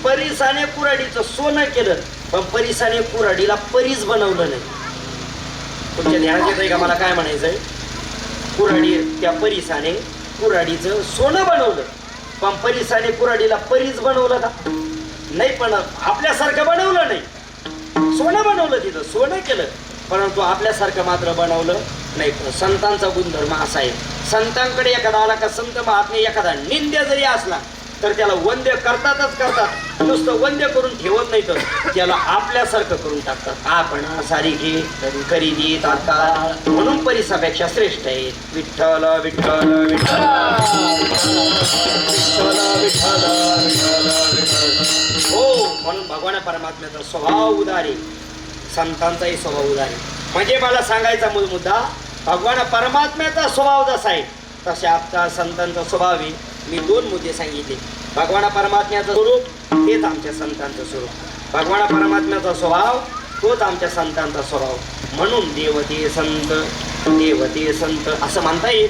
परिसाने कुऱ्हाडीचं सोनं केलं, पण परिसाने कुऱ्हाडीला परीस बनवलं नाही. तुमच्या ध्यानात येत आहे का मला काय म्हणायचंय? कुऱ्हाडी त्या परिसाने कुऱ्हाडीचं सोनं बनवलं, पण परिसाने कुऱ्हाडीला परीस बनवलं का? नाही. पण आपल्यासारखं बनवलं नाही. सोनं बनवलं, तिथं सोनं केलं, परंतु आपल्यासारखं मात्र बनवलं नाही. संतांचा गुणधर्म असा आहे, संतांकडे एखादा आला का संत महात्मे एखादा निंद्य जरी असला तर त्याला वंद्य करतातच करतात. नुसतं वंद्य करून ठेवत नाही, तर त्याला आपल्यासारखं करून टाकतात. आपण सारिखे खरेदी तात्काळ म्हणून परिसापेक्षा श्रेष्ठ आहे. विठ्ठल विठ्ठल विठ्ठल हो. म्हणून भगवान परमात्म्याचा स्वभाव उदार आहे, संतांचाही स्वभाव उदार आहे. म्हणजे मला सांगायचा मूळ मुद्दा, भगवान परमात्म्याचा स्वभाव जसा आहे तसे आपला संतांचा स्वभाव आहे. मी 2 मुद्दे सांगितले. भगवान परमात्म्याचं स्वरूप हेच आमच्या संतांचं स्वरूप, भगवान परमात्म्याचा स्वभाव तोच आमच्या संतांचा स्वभाव. म्हणून देवते संत देवते संत असं म्हणता येईल.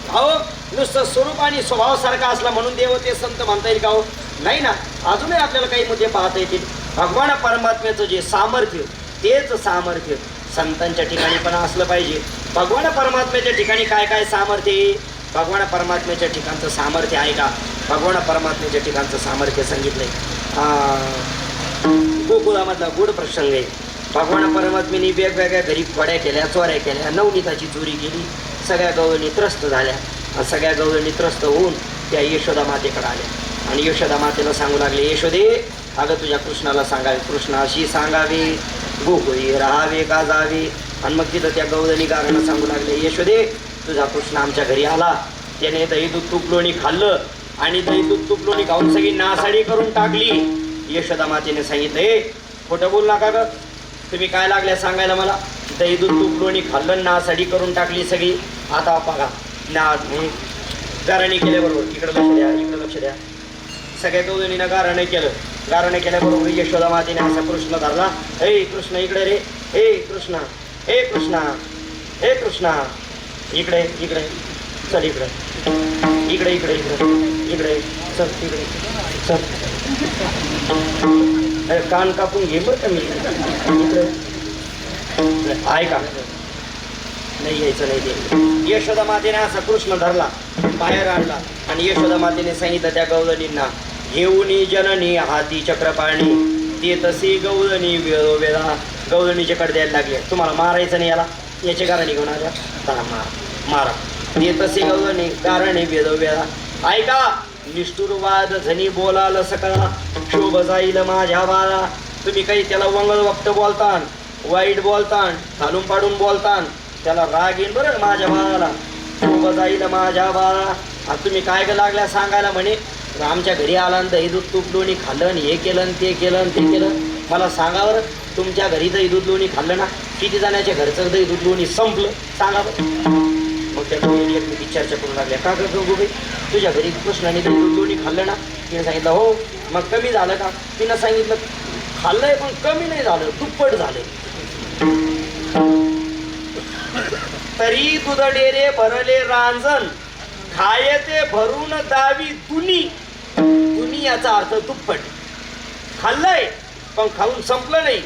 अहो नुसतं स्वरूप आणि स्वभाव सारखा असला म्हणून देवते संत म्हणता येईल का? हो नाही ना. अजूनही आपल्याला काही मुद्दे पाहता येतील. भगवान परमात्म्याचं जे सामर्थ्य तेच सामर्थ्य संतांच्या ठिकाणी पण असलं पाहिजे. भगवान परमात्म्याच्या ठिकाणी काय काय सामर्थ्य आहे? भगवान परमात्म्याच्या ठिकाणचं सामर्थ्य आहे का? भगवान परमात्म्याच्या ठिकाणचं सामर्थ्य सांगितलंय. गोकुळामधला गोड प्रसंग आहे. भगवान परमात्म्याने वेगवेगळ्या घरी खोड्या केल्या, चोऱ्या केल्या, नवनीताची चोरी केली. सगळ्या गवळणी त्रस्त झाल्या आणि सगळ्या गवळणी त्रस्त होऊन त्या यशोदा मातेकडे आल्या आणि यशोदा मातेला सांगू लागले, यशोदे अगं तुझ्या कृष्णाला सांगावे, कृष्णाशी सांगावे, गोकुळी राहावे का जावे. आणि मग तिथं त्या गवळणी गारणं सांगू लागले, यशोदे तुझा कृष्ण आमच्या घरी आला, त्याने दही दूध तूप लोणी खाल्लं आणि दही दूध तूप लोणी खाऊन सगळी नासाडी करून टाकली. यशोदा मातेने सांगितलं, हे खोटं बोल नका ग, तुम्ही काय लागल्या सांगायला मला? दही दूध तूप लोणी खाल्लं, नासाडी करून टाकली सगळी. आता बघा ना गारणी केल्याबरोबर, इकडं लक्ष द्या, इकडं लक्ष द्या. सगळ्या गवळणीनं गारणं केलं. गारणं केल्याबरोबर यशोदा मातेने असा कृष्ण धरला, हे कृष्ण इकडे रे, हे कृष्णा, हे कृष्णा, हे कृष्णा, इकडे इकडे चल इकडे. इकडे इकडे इकडे इकडे चल इकडे चल. अरे कान कापून घे बरं का मी इकडे. ऐका नाही यायचं नाही ते. यशोदा मातेने असा कृष्ण धरला बाहेर आणला आणि यशोदा मातेने सांगितलं त्या गवळणींना, घेऊनी जननी हाती चक्रपाणी ते तशी गवळणी वेळोवेळा. गवळणीचे कडे द्यायला लागले, तुम्हाला मारायचं नाही याला, याचे कारण घेऊन आल्या चला मारा. ते तसे गवळणी कारण वेळोवेळा. ऐका निष्ठुरवाद झनी बोलाल सकळा, शोभ जाईल माझ्या बाळा. तुम्ही काही त्याला वंगळ वक्त बोलतान, वाईट बोलतान, घालून पाडून बोलतान, त्याला राग येईल बरं माझ्या बाळाला. शोभ जाईल माझ्या बाळा. आणि तुम्ही काय लागल्या सांगायला म्हणे आमच्या घरी आला आणि दही दूध तूप लोणी खाल्लं आणि हे केलं आणि ते केलं आणि ते केलं. मला सांगा बरं तुमच्या घरी दही दूध लोणी खाल्लं ना, किती जणांच्या घरचं दही दूध लोणी संपलं सांगा बरं. मग त्या दोन्ही एकमेकी चर्चा करू लागल्या, का गं तुझ्या घरी कृष्णाने दही दूध लोणी खाल्लं ना. तिने सांगितलं हो. मग कमी झालं का. तिनं सांगितलं खाल्लंय पण कमी नाही झालं, दुप्पट झालं. तरी दूध डेरे भरले रांजण, खाये ते भरून दावी दुनी. दुनी याचा अर्थ दुप्पट. खाल्लंय पण खाऊन संपलं नाही,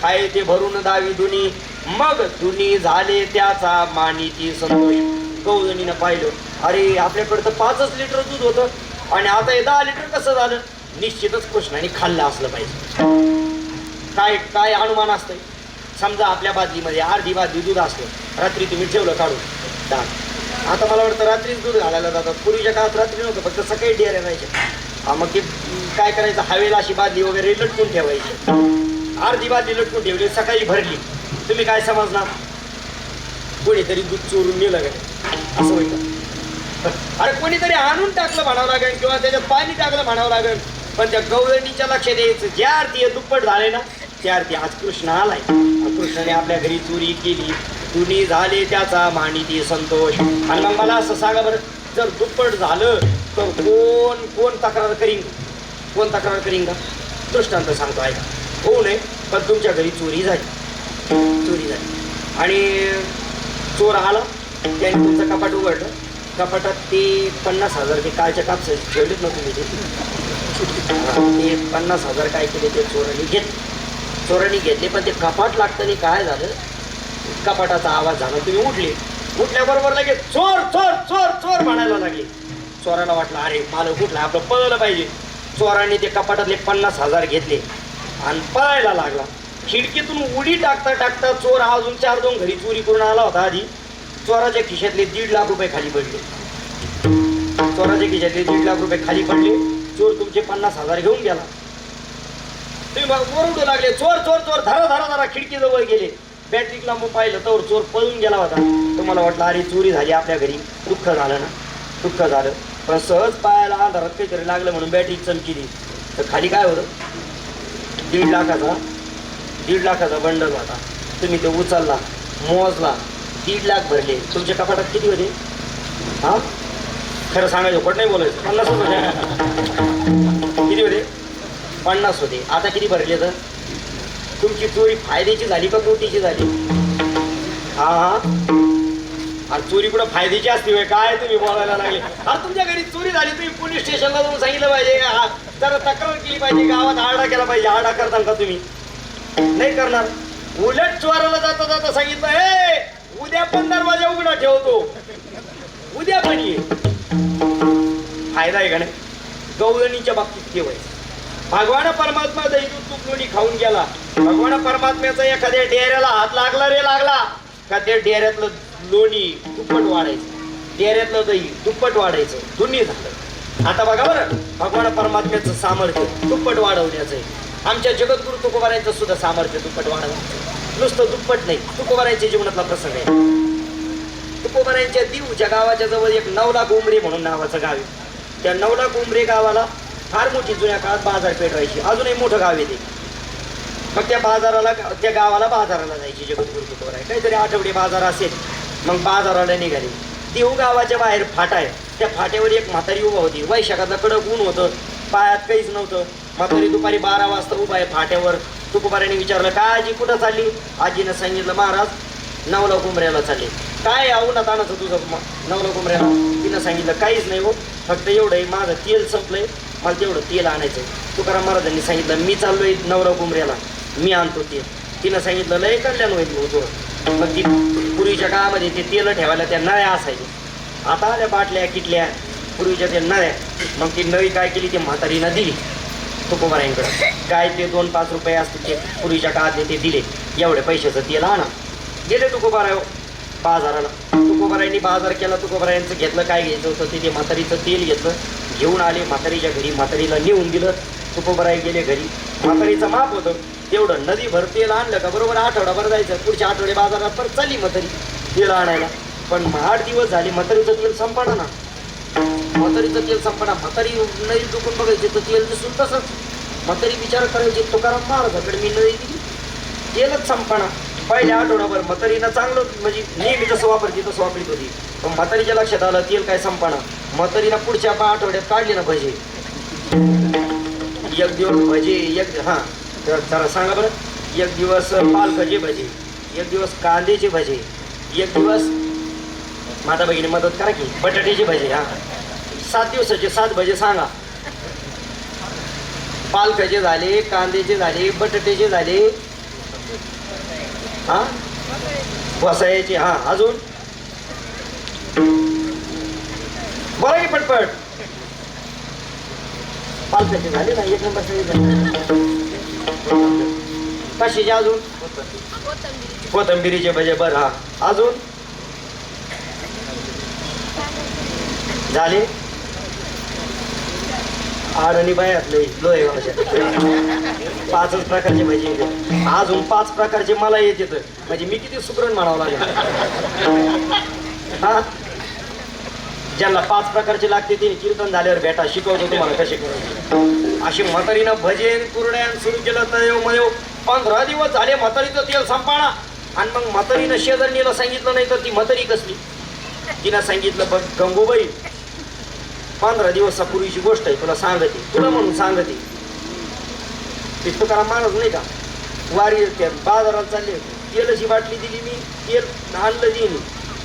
खाये ते भरून दावी दुनी. मग दुनी झाले त्याचा मानिती संतोष. गवळणीनं पाहिलं, अरे आपल्याकडे तर 5 लिटर दूध होतं आणि आता हे 10 लिटर कसं झालं. निश्चितच कृष्णाने खाल्लं असलं पाहिजे. काय काय अनुमान असतंय. समजा आपल्या बादलीमध्ये अर्धी बादली दूध असतं, रात्री तुम्ही ठेवलं काढून दाळ. आता मला वाटतं रात्रीच दूध घालायला जातात. पूर्वीच्या काळात रात्री नव्हतं, फक्त सकाळी डेऱ्या राहायच्या. मग ते काय करायचं, हवेला अशी बादली वगैरे लटकून ठेवायची. अर्धी बादली लटकून ठेवली, सकाळी भरली. तुम्ही काय समजणार, कोणीतरी दूध चोरून नेलं काय असं होईल. अरे कोणीतरी आणून टाकलं म्हणावं लागेल किंवा त्याच्यात पाणी टाकलं म्हणावं लागेल. पण त्या गवळणीच्या लक्षात यायचं, ज्या अर्थी हे दुप्पट झाले ना त्या अर्थी आज कृष्ण आलाय. कृष्णाने आपल्या घरी चोरी केली, दुनी झाले त्याचा मानिती संतोष. आणि मग मला असं सांगा बरं, जर दुप्पट झालं तर कोण कोण तक्रार करीन, कोण तक्रार करीन का. दृष्टांत सांगतो ऐका. होऊ नये पण तुमच्या घरी चोरी झाली आणि चोर आला, त्याने तुमचं कपाट उघडलं. कपाटात ते 50,000 ते कालच्या कापसे ठेवलेत ना तुम्ही, ते 50,000 काय केले ते चोरांनी घेतले. पण ते कपाट लागताना काय झालं, कपाटाचा आवाज झाला. तुम्ही उठल्याबरोबर लगेच चोर चोर चोर चोर म्हणायला लागले. चोराला वाटलं अरे मालक उठला, आपलं पळलं पाहिजे. चोरांनी ते कपाटातले 50,000 घेतले आणि पळायला लागला. खिडकीतून उडी टाकता टाकता चोर अजून 4-2 घरी चोरी करून आला होता. आधी चोराच्या खिशातले 1.5 लाख रुपये खाली पडले. चोराच्या खिशातले 1.5 लाख रुपये खाली पडले. चोर तुमचे 50,000 घेऊन गेला. तुम्ही ओरडू लागले चोर चोर चोर, धरा धरा धरा. खिडकीजवळ गेले, बॅटरीला मग पाहिलं तर चोर पळून गेला होता. तुम्हाला वाटलं अरे चोरी झाली आपल्या घरी, दुःख झालं ना. दुःख झालं पण सहज पायाला अंधारात काहीतरी लागलं म्हणून बॅटरी चमकीली. तर खाली काय होतं, 1.5 लाखाचा बंडल होता. तुम्ही ते उचलला, मोजला, 1.5 लाख भरले. तुमच्या कपाटात किती होते. हा खरं सांगायचं, पण नाही बोलायचं. 50 होते. किती होते, 50 होते. आता किती भरले. तर तुमची चोरी फायद्याची झाली का तोटीची झाली. हा आणि चोरी कुठं फायद्याची असते होय, काय तुम्ही बोलायला लागले. अरे तुमच्या घरी चोरी झाली, तुम्ही पोलीस स्टेशनला जाऊन सांगितलं पाहिजे, जरा तक्रार केली पाहिजे, गावात आरडा केला पाहिजे. आरडा करताल का तुम्ही, नाही करणार. उलट चोराला जाता जाता सांगितलं हे उद्या पण दरवाजा उघडा ठेवतो, उद्या पण ये. फायदा आहे का नाही. गवळणीच्या बाबतीत ठेवायचं. भगवान परमात्मा दही दूध तूप लोणी खाऊन गेला. भगवान परमात्म्याचा एखाद्या डेऱ्याला हात लागला रे लागला का त्या डेऱ्यातलं लोणी दुप्पट वाढायचं, डेऱ्यातलं दही दुप्पट वाढायचं. दोन्ही झालं. आता बघा बरं, भगवान परमात्म्याचं सामर्थ्य दुप्पट वाढवण्याचं आहे. आमच्या जगद्गुरु तुकोबारायांचं सुद्धा सामर्थ्य दुप्पट वाढवायचं. नुसतं दुप्पट नाही, तुकोबारायांच्या जीवनातला प्रसंग आहे. तुकोबारायांच्या दीवच्या गावाच्या जवळ एक 9 उमरे म्हणून नावाचं गाव आहे. त्या 9 उमरे गावाला फार मोठी जुन्या काळात बाजारपेठ व्हायची. अजूनही मोठं गाव आहे ते. मग त्या गावाला बाजाराला जायची जगद्गुरु तुकोबाराय. काहीतरी आठवडे बाजार असेल, मग बाजाराला निघाले. देऊ गावाच्या बाहेर फाटा आहे. त्या फाट्यावर एक म्हातारी उभा होती. वैशाखातलं कडक ऊन होतं, पायात काहीच नव्हतं. म्हातारी दुपारी 12 वाजता उभा आहे फाट्यावर. तुकोबाराने विचारलं काय आजी कुठं चालली. आजीनं सांगितलं महाराज 9 उमऱ्याला चालले. काय उन्हात आणायचं तुझं नवरा कोंबऱ्याला? तिनं सांगितलं काहीच नाही हो, फक्त एवढं आहे, माझं तेल संपलंय, मला तेवढं तेल आणायचं. तुकाराम महाराजांनी सांगितलं मी चाललोय नवरा कोंबऱ्याला, मी आणतो तेल. तिनं सांगितलं लय कल्याण होईल तुझं. मग ती पूर्वीच्या काळामध्ये ते तेल ठेवायला त्या नळ्या असायच्या, आता आल्या बाटल्या किटल्या, पूर्वीच्या त्या नळ्या. मग ती नळी काय केली, ते म्हातारीनं दिली तुकोबारायांकडे. काय ते 2-5 रुपये असतील ते पूर्वीच्या काळातले, ते दिले. एवढ्या पैशाचं तेल आणा. गेले तुकोबाराय बाजाराला. तुकोबारायांनी बाजार केला, तुकोबारायांचं घेतलं काय घ्यायचं होतं ते म्हातारीचं तेल घेतलं, घेऊन आले म्हातारीच्या घरी, म्हातारीला नेऊन दिलं. तुकोबाराय गेले घरी, म्हातारीचं माप होतं तेवढं, नदीभर तेल आणलं का बरोबर आठवडाभर जायचं. पुढच्या आठवडे बाजारात परत चालली म्हातारी तेल आणायला. पण 8 दिवस झाले म्हातारीचं तेल संपणार ना, म्हातारीचं तेल संपणार. म्हातारी नळी डुकून बघायचे तर तेल दिसून तसंच. म्हातारी विचार करायचे तुकाराम महाराजाकडे मी नळी दिली, तेलच संपणार. पहिल्या आठवडाभर म्हातारीनं चांगलं म्हणजे नेहमी जसं वापरते तसं वापरीत होती, पण म्हातारीच्या लक्षात आलं तेल काय संपणार. म्हातारीनं पुढच्या आठवड्यात काढली ना भजे. एक दिवस भजे, हां तर जरा सांगा बरं, एक दिवस पालकाचे भजे, एक दिवस कांद्याचे भजे, एक दिवस माता भगिनी मदत करा की बटाट्याचे भजे. हां 7 दिवसाचे 7 भजे सांगा. पालकाचे झाले, कांद्याचे झाले, बटाट्याचे झाले, हां वसायचे, हां अजून बरं की पटपट. पालकाचे झाले ना, 1 नंबर सगळे झाले. कशाचे अजून? कोथिंबिरीचे भजे. बरं हा अजून झाले. आडणी बायातले लोहे 5च प्रकारचे भजी येते. अजून 5 प्रकारचे मला येत येतं, म्हणजे मी किती सुकरण म्हणावं लागेल. हा ज्यांना 5 प्रकारचे लागते ते कीर्तन झाल्यावर भेटा, शिकवतो तुम्हाला कसे करायचे. अशी म्हातारीनं भजे कुरड्यान सुरू केलं तर 15 दिवस झाले म्हातारीचं तेल संपाणा. आणि मग म्हातारीनं शेजारणीला सांगितलं नाही तर ती म्हातारी कसली. तिनं सांगितलं बघ गंगूबाई, 15 दिवसापूर्वीची गोष्ट आहे, तुला सांगते, तुला म्हणून सांगते. ते तुकाराम महाराज नाही का वारी त्या बाजारात चालले, तेलाची बाटली दिली मी, तेल आणलं दिली,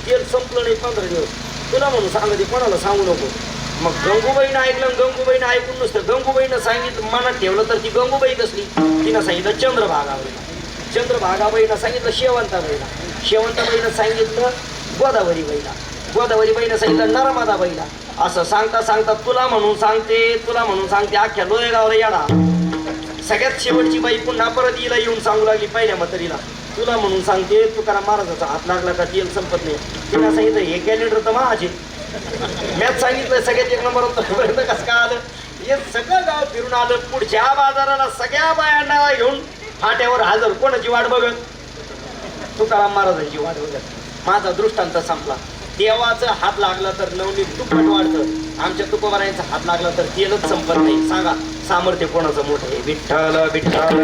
तेल संपलं नाही 15 दिवस, तुला म्हणून सांगते, कोणाला सांगू नको. मग गंगूबाईनं ऐकलं, गंगूबाईनं ऐकून नुसतं गंगूबाईनं सांगितलं मनात ठेवलं तर ती गंगूबाई कसली. तिनं सांगितलं चंद्रभागाबाईला, चंद्रभागाबाईनं सांगितलं शेवंताबाईला, शेवंताबाईनं सांगितलं गोदावरी बाईला, गोदावरी बाईनं सांगितलं नर्मदाबाईला. असं सांगता सांगता तुला म्हणून सांगते, तुला म्हणून सांगते, अख्ख्या लोहेगावला येडा. सगळ्यात शेवटची बाई पुन्हा परत हिला येऊन सांगू लागली पहिल्या म्हातारीला, तुला म्हणून सांगते तुकाराम महाराजाचा हात लागला का तेल संपत नाही. तिला सांगितलं हे कॅलेंडर तर माझे, मॅच सांगितलं सगळ्यात 1 नंबर होतं. कसं काय आलं, हे सगळं गाव फिरून आलं. पुढच्या बाजाराला सगळ्या बायांना घेऊन फाट्यावर हजर. कोणाची वाट बघत? तुकाराम महाराजांची वाट बघत. माझा दृष्टांत संपला. देवाचा हात लागला तर नवनीत दुप्पट वाढतं, आमच्या तुकोबारायांचा हात लागला तर तेलच संपत नाही. सांगा सामर्थ्य कोणाचं मोठं आहे? विठ्ठल विठ्ठल.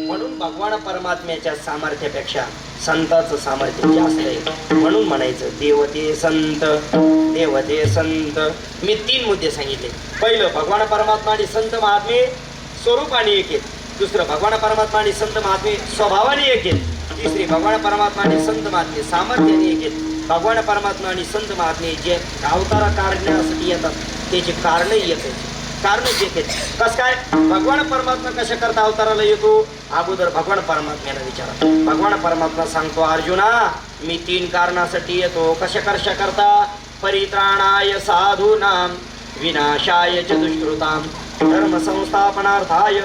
म्हणून भगवान परमात्म्याच्या सामर्थ्यापेक्षा संताचं सामर्थ्य जास्त आहे. म्हणून म्हणायचं देवते संत, देवते संत. मी 3 मुद्दे सांगितले. पहिलं भगवान परमात्मा आणि संत महात्मे स्वरूपाने एक आहेत. दुसरं भगवान परमात्मा आणि संत महात्मे स्वभावाने एक आहेत. तिसरे भगवान परमात्मा आणि संत महात्मे सामर्थ्याने एक आहेत. भगवान परमात्मा आणि संत महात्मे जे अवतार काढण्यासाठी येतात त्याचे कारणही येते, कारणच येते. कसं काय? भगवान परमात्मा कशा करता अवताराला येतो? अगोदर भगवान परमात्म्याला विचारा. भगवान परमात्मा सांगतो अर्जुना मी 3 कारणासाठी येतो. कशा करता? परित्राणाय साधूनां विनाशाय च दुष्कृतां धर्म संस्थापनार्थाय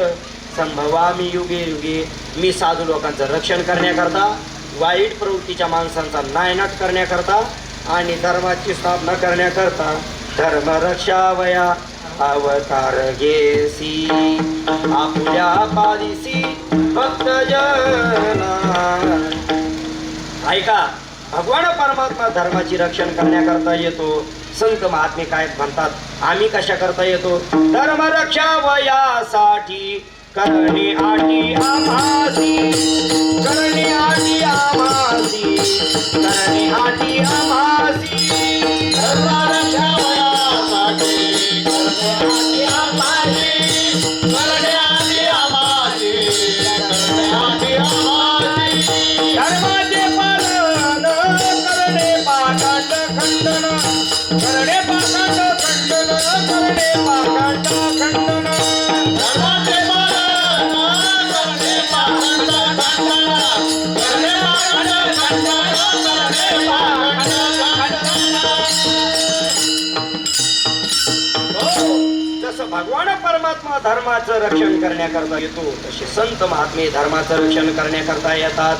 संभवामी युगे युगे. मी साधू लोकांचं रक्षण करण्याकरता, वाईट प्रवृत्तीच्या माणसांचा नायनाट करण्याकरता आणि धर्माची स्थापना करण्याकरता धर्म रक्षावया अवतार घेसी आपल्या पादिसी भक्त जना. ऐका, भगवान परमात्मा धर्माची रक्षण करण्याकरता येतो. संत महात्मे काय म्हणतात? आम्ही कशा करता येतो? धर्म रक्षावयासाठी करणे आटी आमासी, करणे आटी आमासी, करणे आटी आमासी. धर्म रक्षावयासाठी करणे आटी आमासी. भगवान परमात्मा धर्माचं रक्षण करण्याकरता येतो तसे संत महात्मे धर्माचं रक्षण करण्याकरता येतात.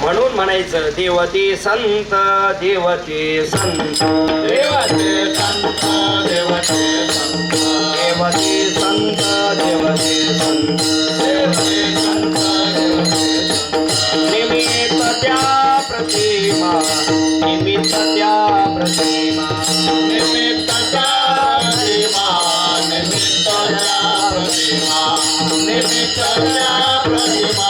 म्हणून म्हणायचं देवते संत देवते संत देवते संत देवते संत देवते संत देवते संत देवते संत देवते संत निमित्त त्या प्रतिमा निमित्त त्या प्रतिमा निमित्ताच्या प्रतिमा निमित्ताच्या प्रतिमा निमित्ताच्या प्रतिमा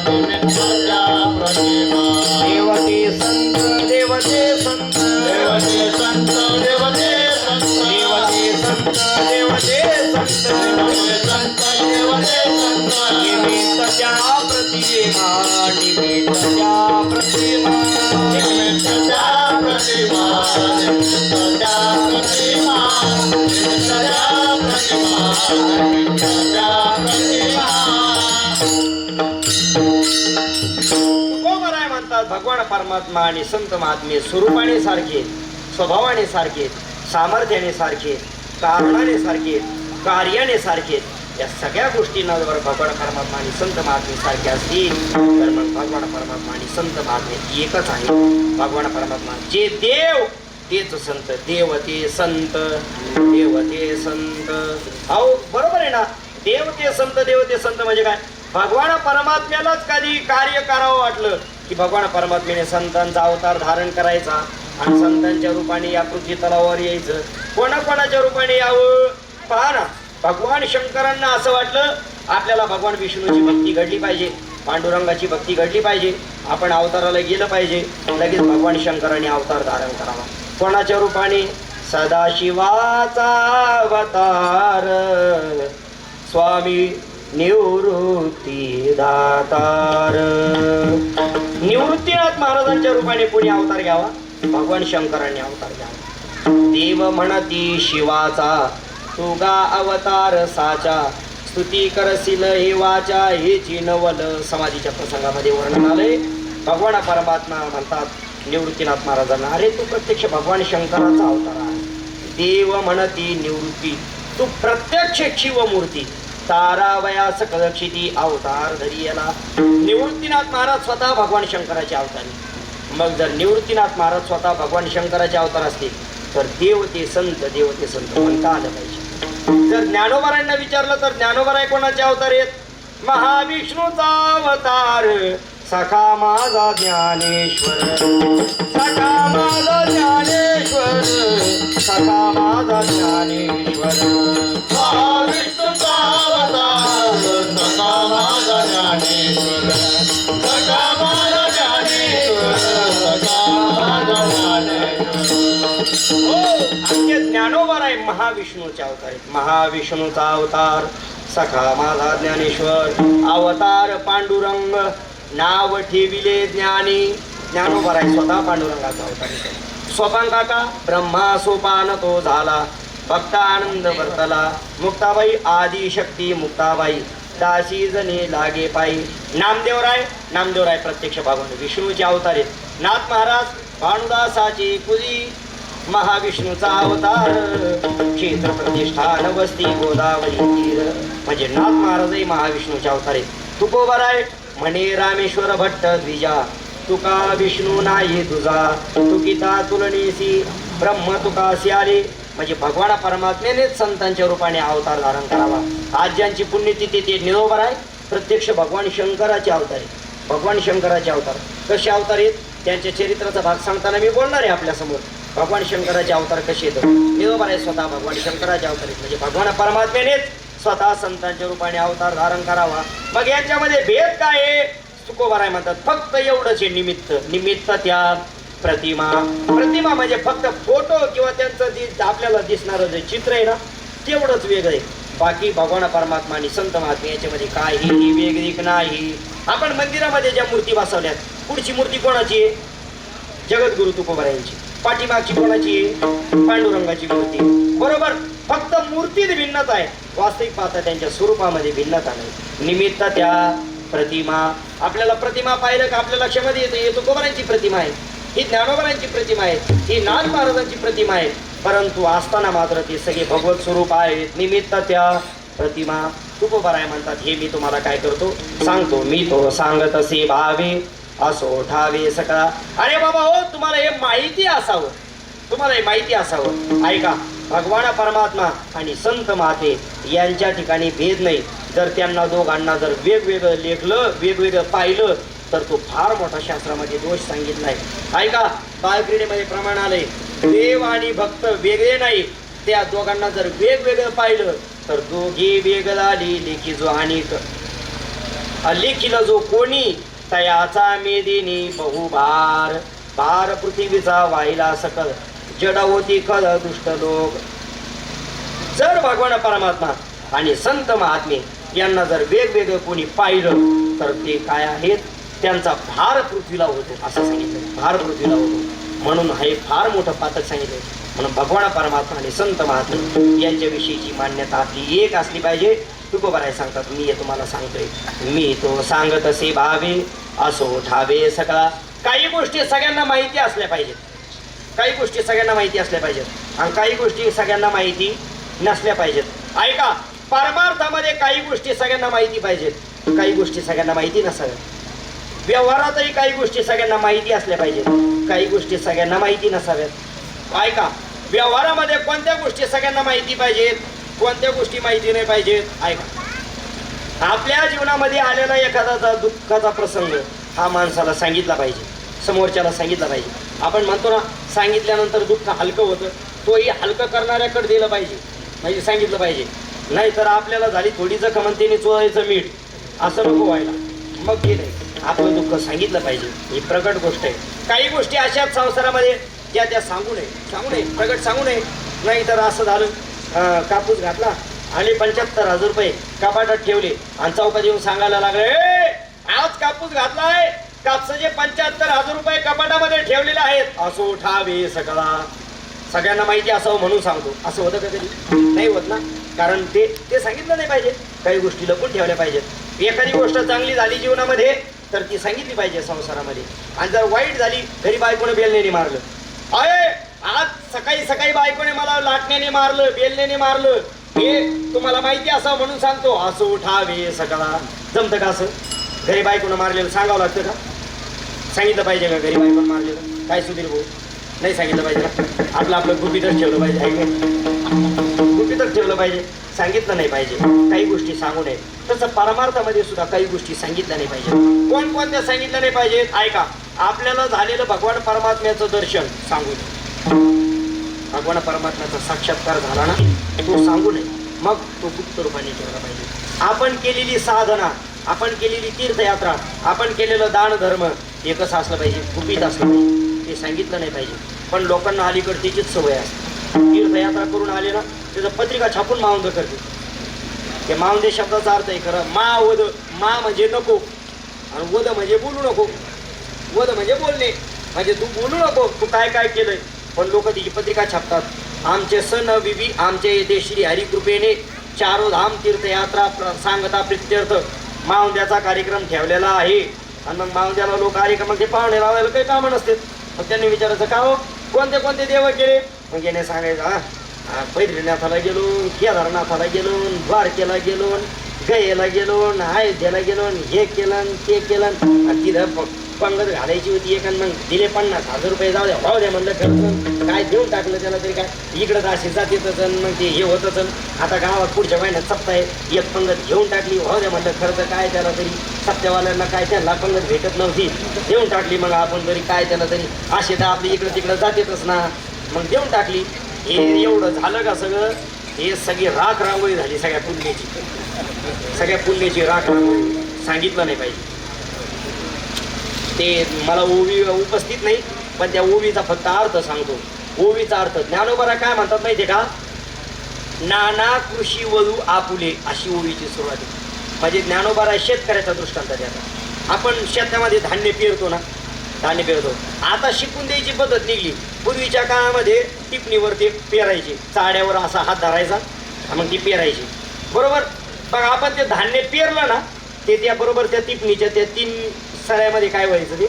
निमित्ताच्या प्रतिमा देवते संत देवते संत देवते संत देवते संत देवते संत देवते संत देवते संत देवते संत निमित्त त्या प्रतिमा निमित्त त्या प्रतिमा निमित्ताच्या प्रतिमा निमित्ताच्या प्रतिमा निमित्ताच्या प्रतिमा निमित्ताच्या प्रतिमा तुकोबाराय म्हणतात भगवान परमात्मा आणि संत महात्मे स्वरूपाने सारखे स्वभावाने सारखे सामर्थ्याने सारखे कारणाने सारखे कार्याने सारखे या सगळ्या गोष्टींना जर भगवान परमात्मा आणि संत महात्मे सारखे असतील तर मग भगवान परमात्मा आणि संत महात्मे एकच आहे. भगवान परमात्मा जे देव तेच संत देव ते संत देव ते संत. अहो बरोबर आहे ना. देव ते संत म्हणजे काय. भगवान परमात्म्यालाच कधी कार्य करावं वाटलं की भगवान परमात्म्याने संतांचा अवतार धारण करायचा आणि संतांच्या रूपाने या पृथ्वी तलावावर यायचं. कोणाकोणाच्या रूपाने यावं पहा ना. भगवान शंकरांना असं वाटलं आपल्याला भगवान विष्णूची भक्ती घडली पाहिजे, पांडुरंगाची भक्ती घडली पाहिजे, आपण अवताराला गेलं पाहिजे. लगेच भगवान शंकरांनी अवतार धारण करावा. कोणाच्या रूपाने सदाशिवाचा अवतार स्वामी निवृत्ती दातार. निवृत्तीनाथ महाराजांच्या रूपाने कोणी अवतार घ्यावा. भगवान शंकरांनी अवतार घ्यावा. देव म्हणती शिवाचा तुगा अवतार साचा स्तुती करशील हे वाचा हे चिनवल. समाधीच्या प्रसंगामध्ये वर्णन आलंय. भगवान परमात्मा म्हणतात निवृत्तीनाथ महाराजांना अरे तू प्रत्यक्ष भगवान शंकराचा अवतार आहे. देव म्हणती निवृत्ती तू प्रत्यक्ष शिवमूर्ती तारावयास कलक्षिती अवतार धरियला. निवृत्तीनाथ महाराज स्वतः भगवान शंकराचे अवतारी. मग जर निवृत्तीनाथ महाराज स्वतः भगवान शंकराचे अवतार असतील तर देव ते संत म्हणता आलं पाहिजे. जर ज्ञानोबारांना विचारलं तर ज्ञानोबाराय कोणाचे अवतार आहेत. महाविष्णूचा अवतार सखा माझा ज्ञानेश्वर सखा माझा ज्ञानेश्वर सखा माझा ज्ञानेश्वर. महाविष्णूचा अवतार सखा माझा ज्ञानेश्वर सखा माझा ज्ञानेश्वर सखा माझा ज्ञानेश्वर. आमचे ज्ञानोबाराय महाविष्णूचे अवतार आहेत. महाविष्णूचा अवतार सखा माझा ज्ञानेश्वर अवतार पांडुरंग नाव ठेविले ज्ञानी. ज्ञानोबाराय स्वतः पांडुरंगाचा अवतार आहे. सोपान काका ब्रह्मा सोपान तो झाला भक्त आनंद वर्तला. मुक्ताबाई आदिशक्ती मुक्ताबाई दासी जने लागे पायी. नामदेवराय प्रत्यक्ष भगवान विष्णूचे अवतार आहेत. नाथ महाराज भानुदासाची कुली महाविष्णूचा अवतार क्षेत्र प्रतिष्ठान वस्ती गोदावरी तीर म्हणजे नाथ महाराजही महाविष्णूचे अवतार आहेत. तुकोबाराय म्हणे रामेश्वर भट्ट द्विजा तुका विष्णू नाही तुझा तुकिता तुलनेसी ब्रह्म तुकासी आले म्हणजे भगवान परमात्म्यानेच संतांच्या रूपाने अवतार धारण करावा. आज ज्यांची पुण्यतिथी ते निरोबराय प्रत्यक्ष भगवान शंकराचे अवतार आहे. भगवान शंकराचे अवतार कसे अवतार आहेत त्यांच्या चरित्राचा भाग सांगताना मी बोलणार आहे आपल्यासमोर. भगवान शंकराचे अवतार कसे येतात. निरोबराय स्वतः भगवान शंकराचे अवतार आहेत म्हणजे भगवान परमात्म्यानेच स्वतः संतांच्या रूपाने अवतार धारण करावा. मग यांच्यामध्ये भेद काय आहे. तुकोबाराय म्हणतात फक्त एवढंच आहे निमित्त त्या प्रतिमा म्हणजे फक्त फोटो किंवा त्यांचं जे आपल्याला दिसणारं जे चित्र आहे ना तेवढंच वेगळं आहे. बाकी भगवान परमात्मा आणि संत महात्मे याच्यामध्ये काहीही वेगळीक नाही. आपण मंदिरामध्ये ज्या मूर्ती बसवल्यात पुढची मूर्ती कोणाची आहे. जगद्गुरु तुकोबारायांची. पाठीमागची कोणाची आहे. पांडुरंगाची मूर्ती. बरोबर फक्त मूर्तीत भिन्नता आहे. वास्तविक पाहता त्यांच्या स्वरूपामध्ये भिन्नता नाही. निमित्त त्या प्रतिमा. आपल्याला प्रतिमा पाहिलं का आपल्या लक्षामध्ये येतं हे तुकोबारायांची प्रतिमा आहे, ही ज्ञानोबारायांची प्रतिमा आहे, ही नाथ महाराजांची प्रतिमा आहे. परंतु असताना मात्र ते सगळे भगवत स्वरूप आहेत. निमित्त त्या प्रतिमा तुकोबाराय म्हणतात. हे मी तुम्हाला काय करतो सांगतो. मी तो सांगत असे भावे असो ठावे सकळा. अरे बाबा हो, तुम्हाला हे माहिती असावं, तुम्हाला हे माहिती असावं. ऐका, भगवान परमात्मा आणि संत माते यांच्या ठिकाणी भेद नाही. जर त्यांना दोघांना जर वेगवेगळं लेखलं, वेगवेगळं पाहिलं, तर तो फार मोठा शास्त्रामध्ये दोष सांगितलाय. ऐका, बालक्रीडेमध्ये प्रमाण आलंय, देव आणि भक्त वेगळे नाही. त्या दोघांना जर वेगवेगळं पाहिलं तर दोघे वेगळा लेखी जो अनेक लेखीला जो कोणी तयाचा मेदिनी बहुभार. भार पृथ्वीचा वाहिला सकल जडा होती खल दुष्ट लोक. जर भगवान परमात्मा आणि संत महात्मे यांना जर वेगवेगळं कोणी पाहिलं तर ते काय आहेत, त्यांचा भार पृथ्वीला होतो असं सांगितलं. भार पृथ्वीला होतो म्हणून हे फार मोठं पातक सांगितलं. म्हणून भगवान परमात्मा आणि संत महात्मे यांच्याविषयीची मान्यता आपली एक असली पाहिजे. तुकोबाराय सांगतात, मी हे तुम्हाला सांगतोय, मी तो सांगत असे भावे असो ठावे सकळा. काही गोष्टी सगळ्यांना माहिती असल्या पाहिजेत, काही गोष्टी सगळ्यांना माहिती असल्या पाहिजेत आणि काही गोष्टी सगळ्यांना माहिती नसल्या पाहिजेत. ऐका, परमार्थामध्ये काही गोष्टी सगळ्यांना माहिती पाहिजेत, काही गोष्टी सगळ्यांना माहिती नसाव्यात. व्यवहारातही काही गोष्टी सगळ्यांना माहिती असल्या पाहिजेत, काही गोष्टी सगळ्यांना माहिती नसाव्यात. ऐका, व्यवहारामध्ये कोणत्या गोष्टी सगळ्यांना माहिती पाहिजेत, कोणत्या गोष्टी माहिती नाही पाहिजेत. ऐका, आपल्या जीवनामध्ये आलेला एखादा दुःखाचा प्रसंग हा माणसाला सांगितला पाहिजे, समोरच्याला सांगितला पाहिजे. आपण म्हणतो ना, सांगितल्यानंतर दुःख हलकं होतं, तोही हलकं करणाऱ्याकडे दिलं पाहिजे, म्हणजे सांगितलं पाहिजे. नाही तर आपल्याला झाली थोडी जखम आणि त्याने चोळायचं मीठ, असं नको व्हायला. मग ते नाही, आपलं दुःख सांगितलं पाहिजे, ही प्रगट गोष्ट आहे. काही गोष्टी अशाच संसारामध्ये ज्या त्या सांगू नये, प्रगट सांगू नये. नाही तर असं झालं, कापूस घातला आणि 75,000 रुपये कपाटात ठेवले आणि चौकात येऊन सांगायला लागले, आज कापूस घातलाय, कापसाचे 75,000 रुपये कपाटामध्ये ठेवलेले आहेत, असो ठावे सकळा. सगळ्यांना माहिती असावं म्हणून सांगतो. असं होतं का कधी? नाही होत ना, कारण ते सांगितलं नाही पाहिजे. काही गोष्टी लपून ठेवल्या पाहिजेत. एखादी गोष्ट चांगली झाली जीवनामध्ये तर ती सांगितली पाहिजे संसारामध्ये. आणि जर वाईट झाली, घरी बायकोने बेलण्याने मारलं, अरे आज सकाळी सकाळी बायकोने मला लाटण्याने मारलं, बेलण्याने मारलं, हे तुम्हाला माहिती असावं म्हणून सांगतो. असो ठावे सकळा. जमतं का असं? घरी बायकोनं मारलेलं सांगावं लागतं का? सांगितलं पाहिजे का घरी बायकोनं मारलेलं? काय सुधीर भाऊ, नाही सांगितलं पाहिजे का? आपलं गुपितच ठेवलं पाहिजे, गुपितच ठेवलं पाहिजे, सांगितलं नाही पाहिजे. काही गोष्टी सांगू नये. तसं परमार्थामध्ये सुद्धा काही गोष्टी सांगितल्या नाही पाहिजे. कोणत्या सांगितल्या नाही पाहिजेत? ऐका, आपल्याला झालेलं भगवान परमात्म्याचं दर्शन सांगू नये. भगवान परमात्म्याचा साक्षात्कार झाला ना, तो सांगू नये, मग तो गुप्त रूपाने ठेवला पाहिजे. आपण केलेली साधना, आपण केलेली तीर्थयात्रा, आपण केलेलं दान धर्म हे कसं असलं पाहिजे? गुपित असलं पाहिजे, ते सांगितलं नाही पाहिजे. पण लोकांना अलीकडे त्याचीच सवय असते. तीर्थयात्रा करून आले ना, त्याचं पत्रिका छापून मावंद करते. ते मावंदे शब्दाचा अर्थ आहे खरं वद. मा म्हणजे नको आणि वद म्हणजे बोलू नको. वद म्हणजे बोलणे, म्हणजे तू बोलू नको, तू काय काय केलंय. पण लोक तिची पत्रिका छापतात. आमचे सण बिबी आमच्या येथे श्री हरिकृपेने चारोधाम तीर्थयात्रा सांगता प्रित्यर्थ मावंद्याचा कार्यक्रम ठेवलेला आहे. आणि मग मावंद्याला लोक कार्यक्रम ते पाहुणे लावायला काही कामं नसतात. मग त्यांनी विचारायचं, का हो कोणते कोणते देव केले? मग याने सांगायचं, पैद्रीनाथाला गेलो, केदारनाथाला गेलो, द्वारकेला गेलो, गयेला गेलो, अयोध्येला गेलो, हे केलं ते केलं. आणि तिथं पंगत घालायची होती एक, मग दिले 50,000 रुपये. जाऊ द्या, भाऊ द्या म्हणलं, खर्च काय देऊन टाकलं त्याला तरी काय. इकडं अशी जातीतच मग ते हे होतच. आता गावात पुढच्या महिन्यात सप्ताह आहे, एक पंगत घेऊन टाकली. भाऊ द्या म्हणलं, खर्च काय त्याला तरी. सप्त्यावाल्यांना काय त्यांना पंगत भेटत नव्हती, देऊन टाकली. मग आपण तरी काय त्याला तरी, असे तर आपली इकडं तिकडं जातीतच ना, मग देऊन टाकली. हे एवढं झालं का सगळं? हे सगळी राख रांगोळी झाली सगळ्या पुण्याची, सगळ्या पुण्याची राख रांगोळी. सांगितलं नाही पाहिजे. ते मला ओवी उपस्थित नाही, पण त्या ओवीचा फक्त अर्थ सांगतो. ओवीचा अर्थ ज्ञानोबा काय म्हणतात माहिती आहे का? नाना कृषी वळू आपुले, अशी ओवीची सुरुवात आहे. म्हणजे ज्ञानोबा शेतकऱ्याचा दृष्टांत द्यायचा. आपण शेतामध्ये धान्य पेरतो ना, धान्य पेरतो. आता शिकून द्यायची पद्धत निघली. पूर्वीच्या काळामध्ये टिपणीवर ते पेरायचे, चाड्यावर असा हात धरायचा, मग ती पेरायची, बरोबर. मग आपण ते धान्य पेरलं ना, ते त्याबरोबर त्या टिपणीच्या त्या 3 सळ्यामध्ये काय व्हायचं, ते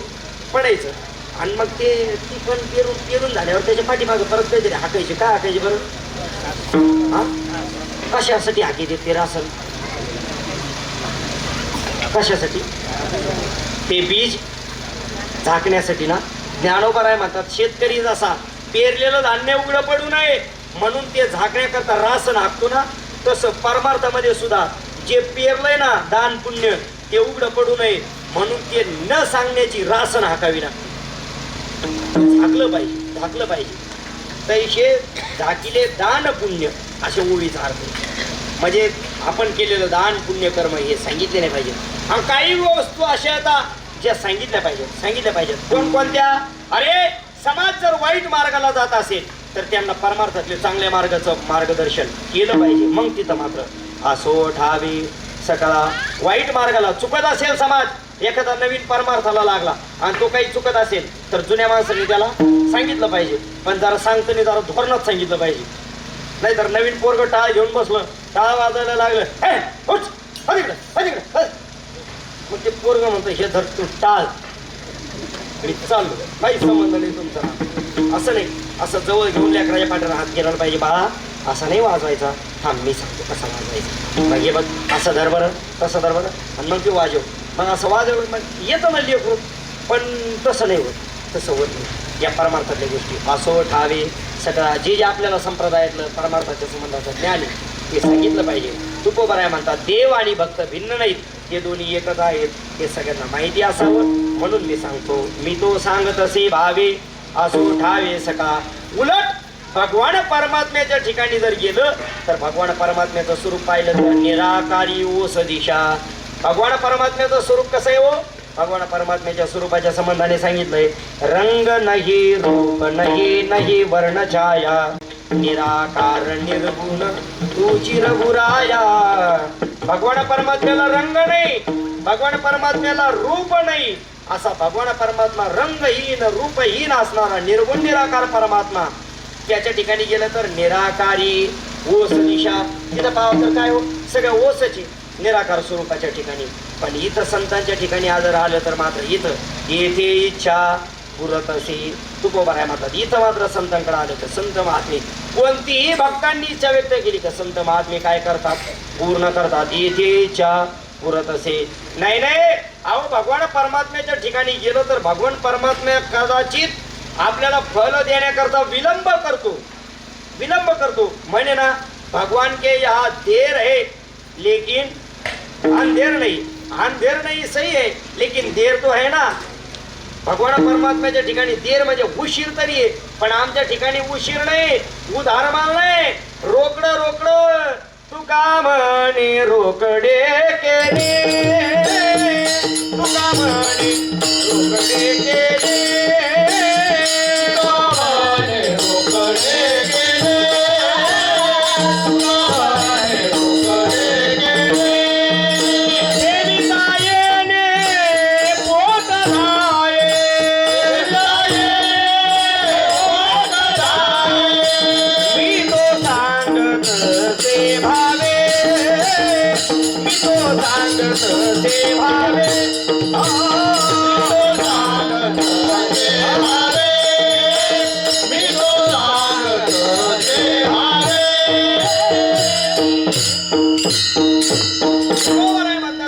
पडायचं. आणि मग ते ती पण पेरून पेरून झाल्यावर त्याच्या पाठीमागं परत काहीतरी हाकायचे. काय हाकायचे बरं? हा, कशासाठी हाकी देत ते रासन? कशासाठी? ते बीज झाकण्यासाठी ना. ज्ञानोबा राय म्हणतात शेतकरी जसा पेरलेलं धान्य उघडं पडू नये म्हणून ते झाकण्याकरता रासन हाकतो ना, तसं परमार्थामध्ये सुद्धा जे पेरलंय ना दान पुण्य ते उघडं पडू नये म्हणून ते न सांगण्याची रासन हाकावी ना. झाकलं पाहिजे. तैसे झाकिले दान पुण्य असे ओळीचा अर्थ. म्हणजे आपण केलेलं दान पुण्य कर्म हे सांगितले नाही पाहिजे. आणि काही वस्तू अशा आता ज्या सांगितल्या पाहिजेत. कोणत्या? अरे समाज जर वाईट मार्गाला जात असेल तर त्यांना परमार्थातले चांगल्या मार्गाचं मार्गदर्शन केलं पाहिजे. मग तिथं मात्र असो ठावे सकाळा वाईट मार्गाला चुकत असेल समाज, एखादा नवीन परमार्थाला लागला आणि तो काही चुकत असेल तर जुन्या माणसाने त्याला सांगितलं पाहिजे. पण जरा सांगताना जरा धोरणात सांगितलं पाहिजे. नाहीतर नवीन पोरग टाळ घेऊन बसलं, टाळ वाजायला लागलं, मग ते पोरग म्हणतं हे धर तू टाळ, मी चाललो, काही संबंध नाही तुमचा. असं नाही, असं जवळ घेऊन लेकराच्या पाठीवर हात केला पाहिजे. बाळा असा नाही वाजवायचा, थांब मी सांगतो कसा वाजवायचा. मग हे बघ असं धर बरं, तसं धर बरं, आणि मग ते वाजव. मग असं वाजवलं मग येतं ना लेकरू. पण तसं नाही होत, तसं होत नाही. या परमार्थातल्या गोष्टी असो ठावे सगळा जे आपल्याला संप्रदायातलं परमार्थाच्या संबंधाचं ज्ञान आहे ते सांगितलं पाहिजे. तुकोबा राय म्हणतात देव आणि भक्त भिन्न नाहीत, ते दोन्ही एकच आहेत, हे सगळ्यांना माहिती असावं म्हणून मी सांगतो. मी तो सांगत असे भावे असो ठावे सका. उलट भगवान परमात्म्याच्या ठिकाणी जर गेलं तर भगवान परमात्म्याचं स्वरूप पाहिलं तर निराकारी ओस दिशा. भगवान परमात्म्याचं स्वरूप कसं आहे हो? भगवान परमात्म्याच्या स्वरूपाच्या संबंधाने सांगितलंय रंग नाही रूप नाही वर्ण छाया निराकार निर्गुण तुझी रघुराया. भगवान परमात्म्याला रंग नाही, भगवान परमात्म्याला रूप नाही, असा भगवान परमात्मा रंगहीन रूपहीन असणारा निर्गुण निराकार परमात्मा. त्याच्या ठिकाणी गेलं तर निराकारी ओस दिशा. तिथं पाहावं तर काय हो सगळ्या ओसची निराकार स्वरूपाच्या ठिकाणी. पण इथं संतांच्या ठिकाणी जर आलं तर मात्र इथं येथे इच्छा पुरत असे. तुकोबा राय म्हणतात इथं मात्र संतांकडे आलं तर संत महात्मे कोणतीही भक्तांनी इच्छा व्यक्त केली तर संत महात्मे काय करतात? पूर्ण करतात. येथे इच्छा पुरत असे. नाही अहो भगवान परमात्म्याच्या ठिकाणी गेलो तर भगवान परमात्मा कदाचित आपल्याला फल देण्याकरता विलंब करतो. म्हणे ना भगवान के यहाँ देर है लेकिन अंधेर नहीं सही है लेकिन देर तो है ना. भगवान परमात्म्याच्या ठिकाणी देर म्हणजे उशीर तरी आहे, पण आमच्या ठिकाणी उशीर नाही, उधार माल नाही, रोकड तू का म्हणे रोकडे केले, तू का म्हणे रोकडे केले,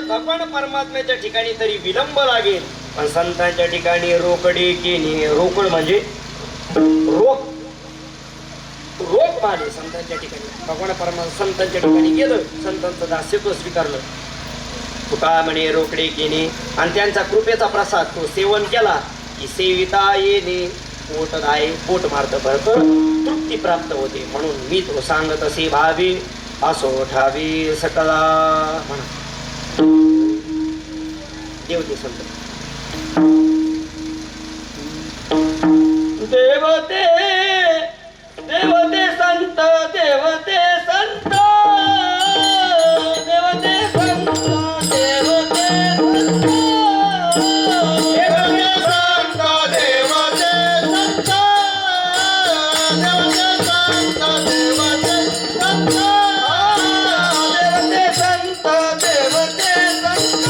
भगवान परमात्म्याच्या ठिकाणी तरी विलंब लागेल, पण संतांच्या ठिकाणी रोकडे केली. रोकड म्हणजे रोक माने. संतांच्या ठिकाणी भगवान परमात्मा संतांच्या ठिकाणी गेलं, संतांचं दास्यत्व स्वीकारलं. तुका म्हणे रोकडे केणे आणि त्यांचा कृपेचा प्रसाद तो सेवन केला की सेविता येणे पोट मार्ग भरत तृप्ती प्राप्त होते. म्हणून मी तो सांगत असे भावे असो ठावे सकला. म्हणा देवते संत देवते संत देवते संत देवते संत देवते संत देवते संत देवते संत देवते संत देवते संत देवते संत देवते संत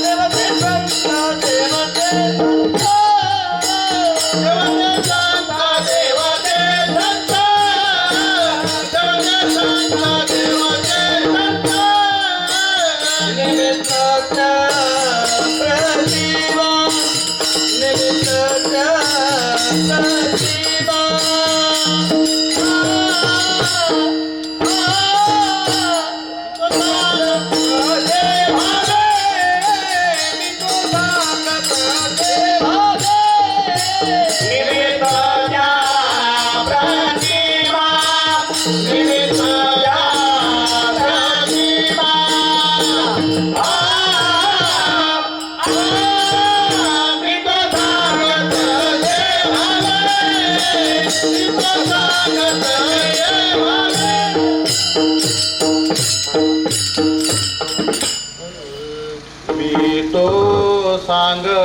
देवते संत देवते संत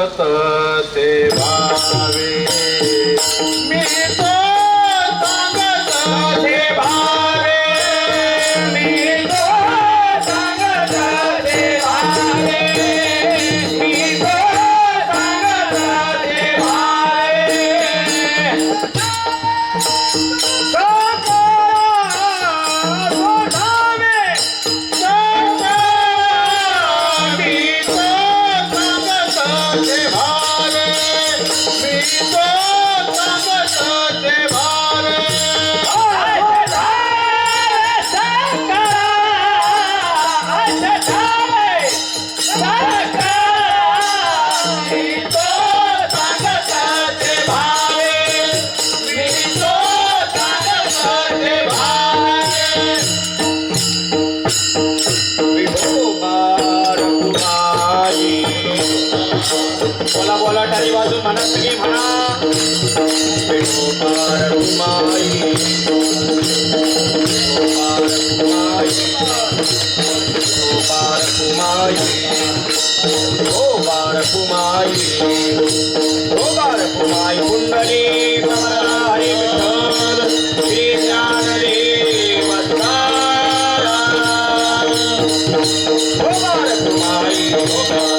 तसे भावे मी तो सांगत तसे भावे मी तो सांगत ते भावे मी तो सांगत ते भावे बोला बोला टाळी वाजून म्हणा सगळी म्हणा विठोबार कुमाई विठोबार कुमाई विठोबार कुमाई विठोबार कुमाई विठोबार कुमाई कुंडली कमला हरी विठ्ठल श्री ज्ञानदेव विठोबार कुमाई विठोबार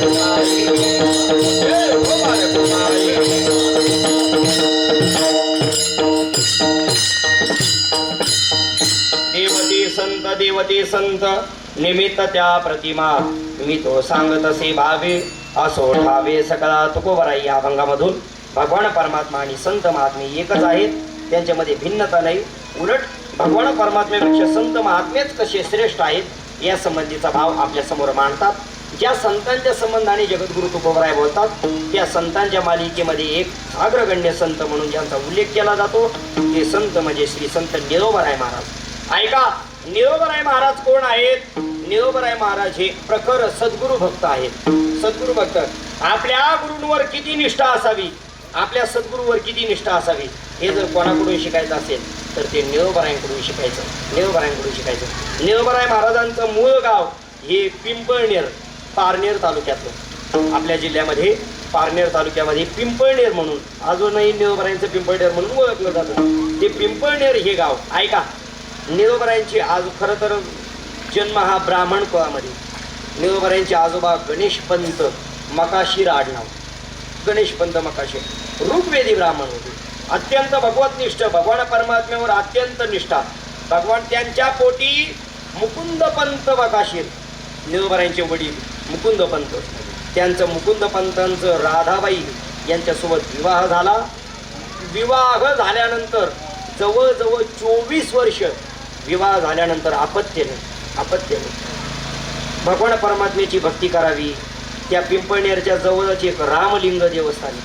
कुमाई विठोबार कुमाई देवते संत निमित्त त्या प्रतिमा मी तो सांगत असे भावे असो ठावे सकळा तुकोबरा या अभंगामधून भगवान परमात्मा आणि संत महात्मे एकच आहेत, त्यांच्यामध्ये भिन्नता नाही. उलट भगवान परमात्म्यापेक्षा संत महात्मेच कसे श्रेष्ठ आहेत या संबंधीचा भाव आपल्या समोर मांडतात. ज्या संतांच्या संबंधाने जगद्गुरु तुकोबराय बोलतात त्या संतांच्या मालिकेमध्ये एक अग्रगण्य संत म्हणून ज्यांचा उल्लेख केला जातो ते संत म्हणजे श्री संत निरोबराय महाराज. ऐका, निरोबराय महाराज कोण आहेत? निरोबराय महाराज हे प्रखर सद्गुरु भक्त आहेत. सद्गुरु भक्त आपल्या गुरूंवर किती निष्ठा असावी, आपल्या सद्गुरूवर किती निष्ठा असावी हे जर कोणाकडून शिकायचं असेल तर ते निरोबरायांकडून शिकायचं. निरोबरायांकडून शिकायचं. निरोबराय महाराजांचं मूळ गाव हे पिंपळनेर, पारनेर तालुक्यातलं, आपल्या जिल्ह्यामध्ये पारनेर तालुक्यामध्ये पिंपळनेर म्हणून अजूनही निरोबरायांचं पिंपळनेर म्हणून ओळखलं जातं. ते पिंपळनेर हे गाव. ऐका, निरोबरायांची आज खरं तर जन्म हा ब्राह्मण कुळामध्ये. निरोबरायांचे आजोबा गणेशपंत मकाशीर आडनाव, गणेशपंत मकाशीर ऋग्वेदी ब्राह्मण होते. अत्यंत भगवतनिष्ठ, भगवान परमात्म्यावर अत्यंत निष्ठा. भगवान त्यांच्या पोटी मुकुंदपंत मकाशीर निरोबरायांचे वडील मुकुंदपंत, त्यांचं मुकुंदपंतांचं राधाबाई यांच्यासोबत विवाह झाला. विवाह झाल्यानंतर जवळजवळ 24 वर्ष विवाह झाल्यानंतर अपत्याने भगवान परमात्म्याची भक्ती करावी. त्या पिंपळनेरच्या जवळच एक रामलिंग देवस्थान,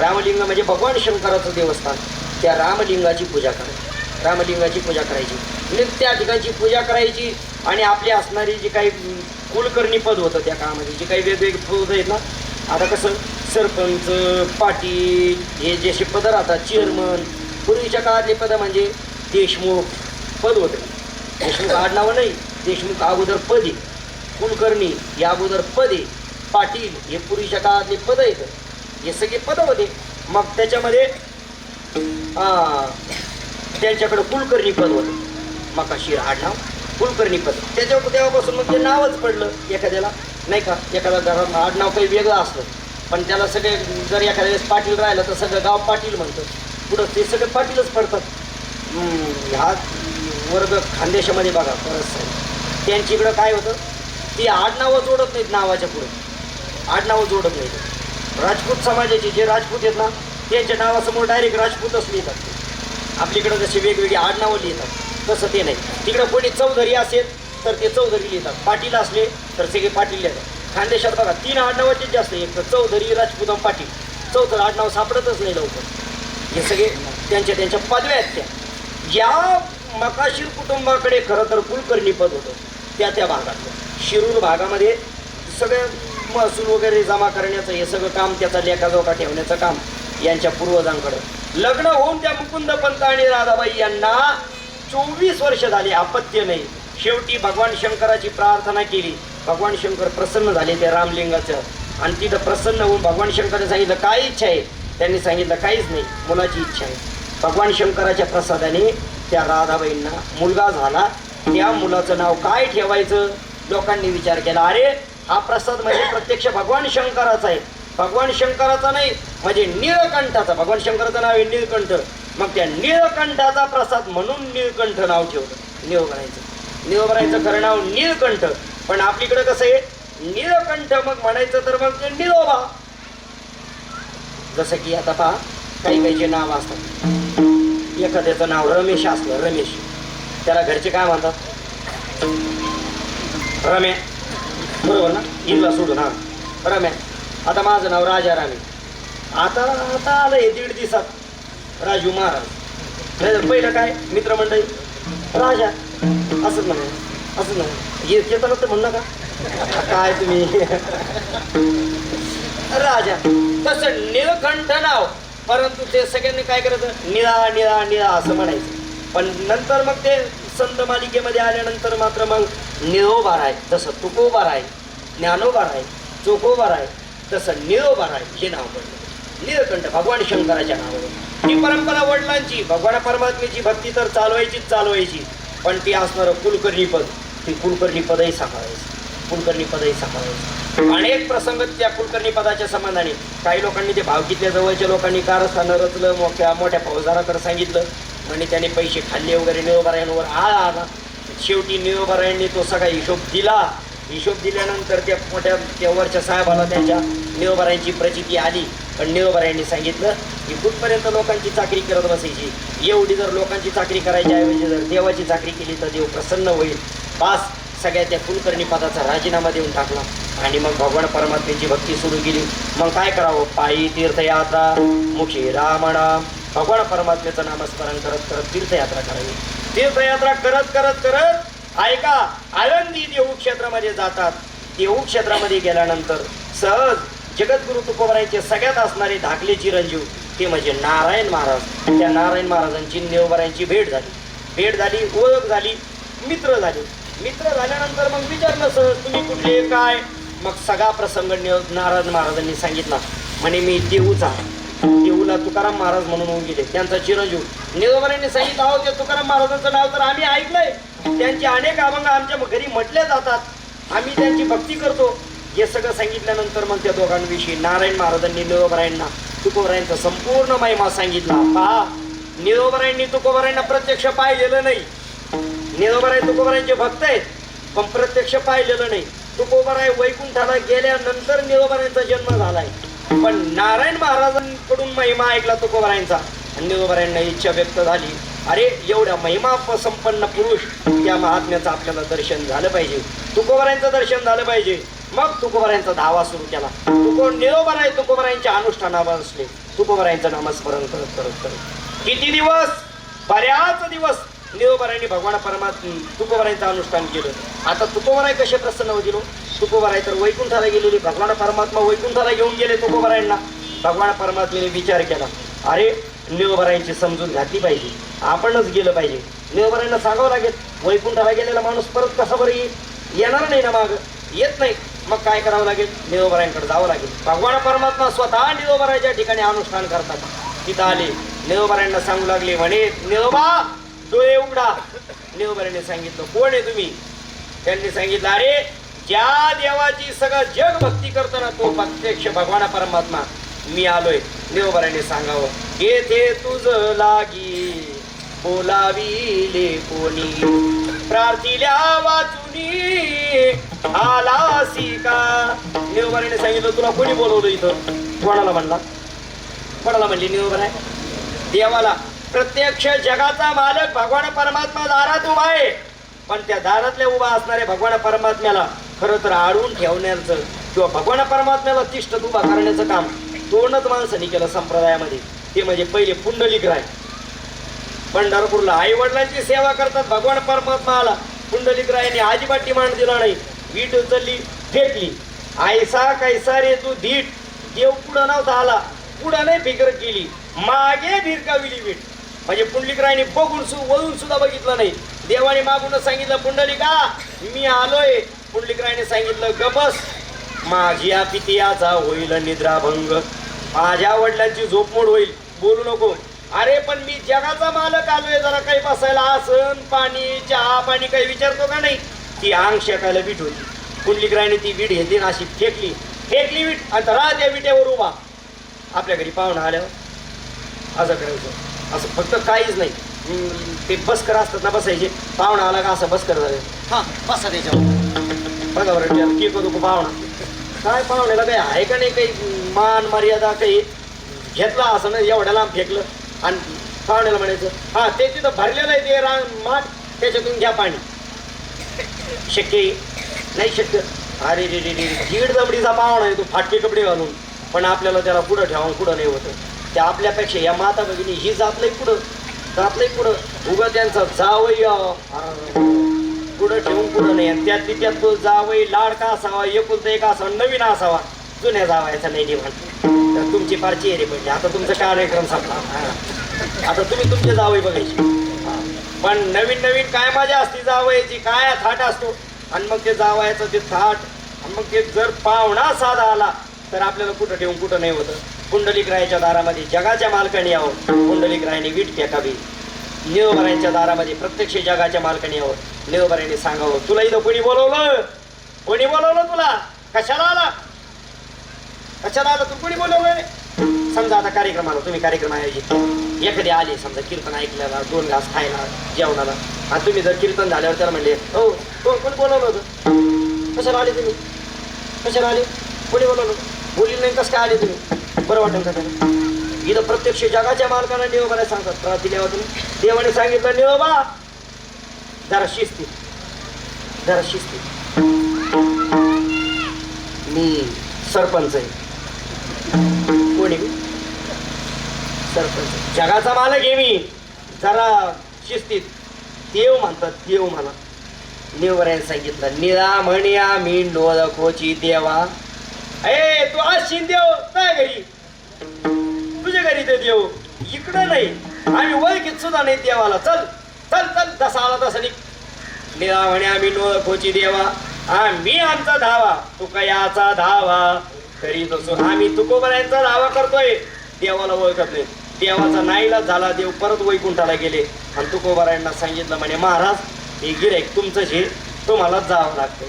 रामलिंग म्हणजे भगवान शंकराचं देवस्थान, त्या रामलिंगाची पूजा करायची. रामलिंगाची पूजा करायची म्हणजे त्या ठिकाणची पूजा करायची. आणि आपली असणारी जी काही कुलकर्णी पद होतं त्या काळामध्ये, जे काही वेगवेगळे पद आहेत ना, आता कसं सरपंच, पाटील हे जसे पद राहतात, चेअरमन, पूर्वीच्या काळातले पद म्हणजे देशमुख पद होते. देशमुख आडनावं नाही, देशमुख अगोदर पदे, कुलकर्णी या अगोदर पदे, पाटील हे पूर्वीच्या काळातले पद आहेत. हे सगळे पद होते. मग त्याच्यामध्ये त्यांच्याकडं कुलकर्णी पद होतं, मकाशीर आडनाव कुलकर्णी पद. त्याच्यावर तेव्हापासून मग ते नावच पडलं एखाद्याला, नाही का. एखाद्या घरात आडनाव काही वेगळं असलं पण त्याला सगळे, जर एखाद्या वेळेस पाटील राहिलं तर सगळं गाव पाटील म्हणतं, पुढं ते सगळे पाटीलच पडतात. ह्या वर्ग खानदेशामध्ये बघा परत त्यांच्याकडं काय होतं, ती आडनावं जोडत नाहीत नावाच्या पुढे, आडनावं जोडत नाहीत. राजपूत समाजाचे जे राजपूत आहेत ना त्यांच्या नावासमोर डायरेक्ट राजपूतच लिहितात. आपल्याकडं जसे वेगवेगळी आडनावं लिहितात तसं ते नाही. तिकडं कोणी चौधरी असेल तर ते चौधरी लिहितात, पाटील असले तर सगळे पाटील लिहितात. खानदेशात बघा 3 आडनावाचेच जास्त, एक तर चौधरी, राजपूत आणि पाटील. चौथं आडनाव सापडतच नाही लवकर. हे सगळे त्यांच्या पदव्या आहेत. ज्या मकाशीर कुटुंबाकडे खरं तर कुलकर्णी पद होतं त्या भागातलं शिरूर भागामध्ये सगळं महसूल वगैरे जमा करण्याचं हे सगळं काम, त्याचा लेखाजोखा ठेवण्याचं काम यांच्या पूर्वजांकडं. लग्न होऊन त्या मुकुंदपंत आणि राधाबाई यांना 24 वर्ष झाली, अपत्य नाही. शेवटी भगवान शंकराची प्रार्थना केली, भगवान शंकर प्रसन्न झाले त्या रामलिंगाचं आणि तिथं प्रसन्न होऊन भगवान शंकराने सांगितलं काय इच्छा आहे. त्यांनी सांगितलं काहीच नाही, मुलाची इच्छा आहे. भगवान शंकराच्या प्रसादाने त्या राधाबाईंना मुलगा झाला. त्या मुलाचं नाव काय ठेवायचं लोकांनी विचार केला. अरे हा प्रसाद म्हणजे प्रत्यक्ष भगवान शंकराचा आहे, भगवान शंकराचा नाही म्हणजे निळकंठाचा. भगवान शंकराचं नाव आहे निळकंठ. मग त्या निळकंठाचा प्रसाद म्हणून निळकंठ नाव ठेवलं. निळोबरायचं खरं नाव निळकंठ. पण आपलीकडे कसं आहे निळकंठ मग म्हणायचं तर मग ते निळोबा. जसं की आता पहा काही काहीचे नाव असतात. एखाद्याचं नाव रमेश असलं, रमेश, त्याला घरचे काय म्हणतात रम्या, बरोबर ना, इथला सोडून हा रम्या. आता माझं नाव राजा रामे. आता आता आलं हे 1.5 दिवसात राजू महाराज. नाही पहिलं काय मित्रमंडळी राजा असंच म्हणा, असंच म्हणा. येतं तर म्हणू नका काय तुम्ही राजा. तसं निळकंठ नाव, परंतु ते सगळ्यांनी काय करायचं निळा निळा निळा असं म्हणायचं. पण नंतर मग ते संत मालिकेमध्ये आल्यानंतर मात्र मग निळोबार आहे. जसं तुकोबार आहे, ज्ञानोबार आहे, चोखोबार आहे, तसं निळोबार आहे हे नाव पडलं. निळकंठ भगवान शंकराच्या नावावर. ही परंपरा वडिलांची भगवान परमात्मेची भक्ती तर चालवायची, पण ती असणारं कुलकर्णी पद, ती कुलकर्णी पदही सांभाळायचं, कुलकर्णी पदही सांभाळायचं. अनेक प्रसंग त्या कुलकर्णी पदाच्या संबंधाने काही लोकांनी ते भावकीतल्या जवळच्या लोकांनी कारस्थानं रचलं. मोठ्या फौजदाराकडे सांगितलं आणि त्याने पैसे खाल्ले वगैरे. निळोबारायांवर आला. शेवटी निळोबारायांनी तो सगळा हिशोब दिला. हिशोब दिल्यानंतर त्या वरच्या साहेबाला त्यांच्या निळोबारायांची प्रचिती आली. पण निळोबारायांनी सांगितलं की कुठपर्यंत लोकांची चाकरी करत बसायची, एवढी जर लोकांची चाकरी करायच्या ऐवजी जर देवाची चाकरी केली तर देव प्रसन्न होईल. पास सगळ्या त्या कुलकर्णी पदाचा राजीनामा देऊन टाकला आणि मग भगवान परमात्म्याची भक्ती सुरू केली. मग काय करावं, पायी तीर्थयात्रा, मुखी रामनाम, भगवान परमात्म्याचं नामस्मरण करत करत तीर्थयात्रा करावी. तीर्थयात्रा करत करत करत ऐका आळंदी देऊ क्षेत्रामध्ये जातात. देऊ क्षेत्रामध्ये गेल्यानंतर सहज जगद्गुरु तुकोबारायांचे सगळ्यात असणारे धाकले चिरंजीव ते म्हणजे नारायण महाराज. त्या नारायण महाराजांची निळोबारायांची भेट झाली, ओळख झाली, मित्र झाल्यानंतर मग विचारलं सहज तुम्ही कुठले काय. मग सगळा प्रसंग नारायण महाराजांनी सांगितला. म्हणे मी देऊचा, देऊला तुकाराम महाराज म्हणून होऊन गेले, त्यांचा चिरंजीव. निळोबारायांनी सांगितलं अहो ते तुकाराम महाराजांचं नाव तर आम्ही ऐकलंय, त्यांचे अनेक अभंग आमच्या घरी म्हटले जातात, आम्ही त्यांची भक्ती करतो. हे सगळं सांगितल्यानंतर मग त्या दोघांविषयी नारायण महाराजांनी निळोबारायांना तुकोबारायांचा संपूर्ण महिमा सांगितला. पहा निळोबारायांनी तुकोबारायांना प्रत्यक्ष पाहिलेलं नाही. निळोबाराय तुकोबारायांचे भक्त आहेत पण प्रत्यक्ष पाहिलेलं नाही. तुकोबाराय वैकुंठाला गेल्यानंतर निळोबारायांचा जन्म झालाय. पण नारायण महाराजांकडून महिमा ऐकला तुकोबारायांचा आणि निळोबारायांना इच्छा व्यक्त झाली अरे एवढ्या महिमा संपन्न पुरुष त्या महात्म्याचं आपल्याला दर्शन झालं पाहिजे, तुकोबारायांचं दर्शन झालं पाहिजे. मग तुकोबारायांचा धावा सुरू केला. निळोबाराय तुकोबारायांच्या अनुष्ठानावर असले, तुकोबारायांचं नामस्मरण करत करत करत किती दिवस, बऱ्याच दिवस निळोबारायांनी भगवान परमात्मा तुकोबारायांचं अनुष्ठान केलं. आता तुकोबाराय कसे प्रसन्न होतील. तुकोबाराय तर वैकुंठाला गेलेले, भगवान परमात्मा वैकुंठाला घेऊन गेले तुकोबारायांना. भगवान परमात्म्याने विचार केला अरे निळोबारायांची समजून घातली पाहिजे, आपणच गेलं पाहिजे. निळोबारायांना सांगावं लागेल वैकुंठाला गेलेला माणूस परत कसा बरं येणार नाही ना, मागं येत नाही. मग काय करावं लागेल, निळोबारायांकडे जावं लागेल. भगवान परमात्मा स्वतः निळोबाराच्या ठिकाणी अनुष्ठान करतात. तिथं आले, निळोबारायांना सांगू लागले म्हणे निळोबा डोळे उघडा. निळोबारायांनी सांगितलं कोण आहे तुम्ही. त्यांनी सांगितलं अरे ज्या देवाची सगळं जग भक्ती करतो ना तो प्रत्यक्ष भगवान परमात्मा मी आलोय. निळोबारायांनी सांगावं येथे तुझ लागी बोलाविले कोणी, प्रार्थिल्या वाचुनी आलासी का. निळोबारायांनी सांगितलं तुला कोणी बोलवलं इथं. कोणाला म्हणला, कोणाला म्हणली निळोबाराय, देवाला. प्रत्यक्ष जगाचा मालक भगवान परमात्मा दारात उभा आहे, पण त्या दारातल्या उभा असणाऱ्या भगवान परमात्म्याला खरं तर आडवून ठेवण्याचं किंवा भगवान परमात्म्याला तिष्ठत उभा करण्याचं काम दोनच माणसांनी केलं संप्रदायामध्ये. ते म्हणजे पहिले पुंडलिकराय, पंढरपूरला आई वडिलांची सेवा करतात. भगवान परमात्मा आला, पुंडलिकरायांनी अजिबात डिमांड दिला नाही. वीट उचलली फेकली, आयसा कैसा रे तू धीट. देव पुढं नव्हता आला, पुढं नाही फिकर केली, मागे भिरकाविली वीट. म्हणजे पुंडलिकरायांनी बघून वळून सुद्धा बघितलं नाही. देवाने मागूनच सांगितलं पुंडलिका मी आलोय. पुंडलिकरायाने सांगितलं गबस, माझी पितियाचा होईल निद्राभंग, माझ्या वडिलांची झोपमोड होईल. बोलू नको. अरे पण मी जगाचा मालक आलोय, जरा काही बसायला आसन पाणी चहा पाणी काही विचारतो का नाही. ती अंग शेकायला वीट होती. कुंडलिकरायने ती वीट घेतली ना अशी फेकली वीट आणि त्या विट्यावर उभा. आपल्या घरी पाहुणा आल्यावर असं करायचं, असं फक्त काहीच नाही. ते बसकर असतात ना बसायचे, पाहुणा आला का असं बसकर झालं. हा बसा त्याच्यावर बघा बरं की करू पाहुणा काय पाहुण्याला काही आहे का नाही, काही मान मर्यादा काही घेतला असं ना एवढ्या लांब फेकलं आणि पाहुण्याला म्हणायचं हा ते तिथं भरलेलं आहे ते माठ त्याच्यातून घ्या पाणी. शक्य नाही शक्य. अरे रे रे रे दीड जबडीचा पाहुणा आहे तो फाटके कपडे घालून, पण आपल्याला त्याला पुढं ठेवून पुढं नाही होतं. त्या आपल्यापेक्षा या माता भगिनी ही जातलंय पुढं उगं त्यांचा जावई पुढं ठेवून पुढं नाही. आणि त्यात तो जावई लाडका असावा, एकुलता एक असावा, नवीन असावा, जुन्या जावायचा नाही निवांत. तर तुमची फार चेहरे पडली. आता तुमचा कार्यक्रम संपला. आता तुम्ही तुमचे जावई बघायचे. पण नवीन काय मजा असती जावयाची, काय थाट असतो. आणि मग ते जावयाचं ते थाट आणि मग ते जर पाहुणा साधा आला तर आपल्याला कुठं ठेवून कुठं नाही होतं. कुंडलिकरायाच्या दारामध्ये जगाच्या मालकाने यावं, कुंडलिकरायाने वीट फेकावी. निळोबरायांच्या दारामध्ये प्रत्यक्ष जगाच्या मालकाने यावं, निळोबरायाने सांगावं तुला इथं कोणी बोलवलं तुला, कशाला आला तू, कोणी बोलवलं. समजा आता कार्यक्रमाला तुम्ही कार्यक्रम आयोजित एखादी आले, समजा कीर्तन ऐकल्याला 2 घास खायला जेवणाला, आणि तुम्ही जर कीर्तन झाल्यावर त्याला म्हणले हो कोण बोलवलं होतं, कशाला आले तुम्ही, कशाला आले, कोणी बोलवलं, बोलली नाही कसं काय आले तुम्ही, बरं वाटेल का त्याला. इथं प्रत्यक्ष जगाच्या मालकाला निळोबाला सांगतात दिल्यावर तुम्ही. देवाने सांगितलं निळोबा जरा शिस्ती मी सरपंच आहे. कोणी सरपंच, जगाचा मालक आहे मी, जरा शिस्तीत. देव म्हणतात देव मला. निळवराने सांगितलं निळा म्हणया मी नोळखोची देवा. ए तू आज शिंदेव काय घरी, तुझ्या घरी ते देव, इकडं नाही. आम्ही ओळखीत सुद्धा नाही देवाला. चल जसा आला तसा निळा म्हणे आम्ही नोळखोची देवा, आम्ही आमचा धावा तुकयाचा धावा करीत असो. आम्ही तुकोबरायांचा धावा करतोय, देवाला ओळखत नाही. देवाचा नाईलाज झाला, देव परत वैकुंठाला गेले आणि तुकोबरायांना सांगितलं म्हणे महाराज हे गिऱ्हाईक तुमचंच हे, तुम्हालाच जावं लागतंय.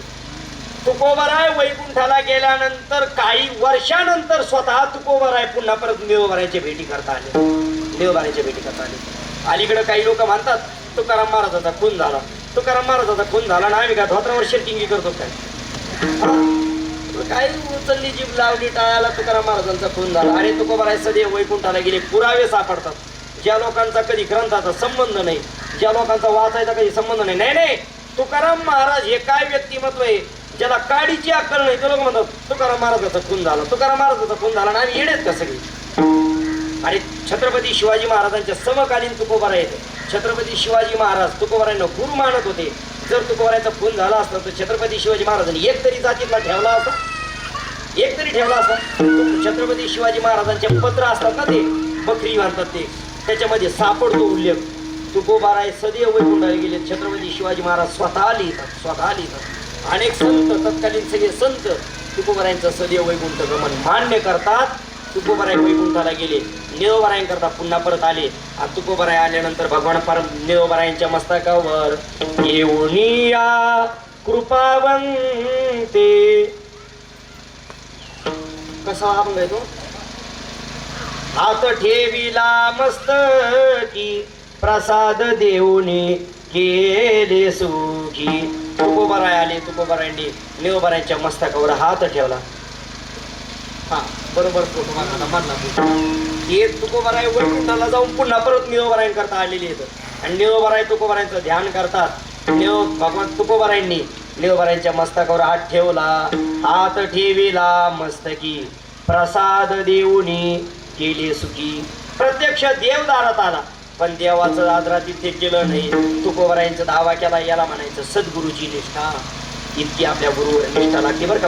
तुकोबराय वैकुंठाला गेल्यानंतर काही वर्षानंतर स्वतः तुकोबराय पुन्हा परत निळोबरायांच्या भेटी करता आले. अलीकडे काही लोक म्हणतात तुकाराम महाराजाचा खून झाला आणि आम्ही काय धोत्रावर शेटिंगी करतो काय उचलली जीभ लावली टाळाला तुकाराम महाराजांचा खून झाला. अरे तुकोबराय सदैव वैकुंठाला गेले, पुरावे सापडतात. ज्या लोकांचा कधी ग्रंथाचा संबंध नाही, ज्या लोकांचा वाचायचा कधी संबंध नाही, तुकाराम महाराज हे काय व्यक्तिमत्व आहे ज्याला काडीची अक्कल नाही. ते लोक म्हणतात तुकाराम महाराजाचा खून झाला आणि आम्ही येडेच का सगळी. आणि छत्रपती शिवाजी महाराजांच्या समकालीन तुकोबराय येते. छत्रपती शिवाजी महाराज तुकोबरायांना गुरु मानत होते. जर तुकोबरायांचा खून झाला असता तर छत्रपती शिवाजी महाराजांनी एक तरी जातीतला ठेवला असता. छत्रपती शिवाजी महाराजांचे पत्र असतात ना ते बकरी म्हणतात ते, त्याच्यामध्ये सापडतो उल्लेख. तुकोबराय सदैव वैकुंठाला गेले. छत्रपती शिवाजी महाराज स्वतः लिहितात. अनेक संत, तत्कालीन सगळे संत तुकोबरायांचं सदैव वैकुंठ गमन मान्य करतात. तुकोबराय वैकुंठाला गेले, निळोबरायांकरता पुन्हा परत आले. आणि तुकोबराय आल्यानंतर भगवान परम निळोबरायांच्या मस्तकावर येऊन या कृपावंते. कसा अभंग आहे तो, हात ठेविला मस्तकी प्रसाद देऊनी केले सुखी. तुकोबराय आले, तुकोबरायांनी निळोबरायांच्या मस्तकावर हात ठेवला. हा बरोबर फोटो मानला. हे तुकोबराय वैकुंठाला जाऊन पुन्हा परत निळोबरायांकरता आलेले आहेत आणि निळोबराय तुकोबरायांचं ध्यान करतात. भगवान तुकोबरायांनी निळोबरायांच्या मस्तकावर हात ठेवला, हात ठेविला मस्तकी प्रसाद देऊनी केले सुखी. प्रत्यक्ष देव दारात आला, पण देवाचं आदरा तिथे केलं नाही. तुकोबरायांचा दावा केला, याला म्हणायचं सद्गुरूची निष्ठा. इतकी आपल्या गुरुवर निष्ठा लागते बरं का.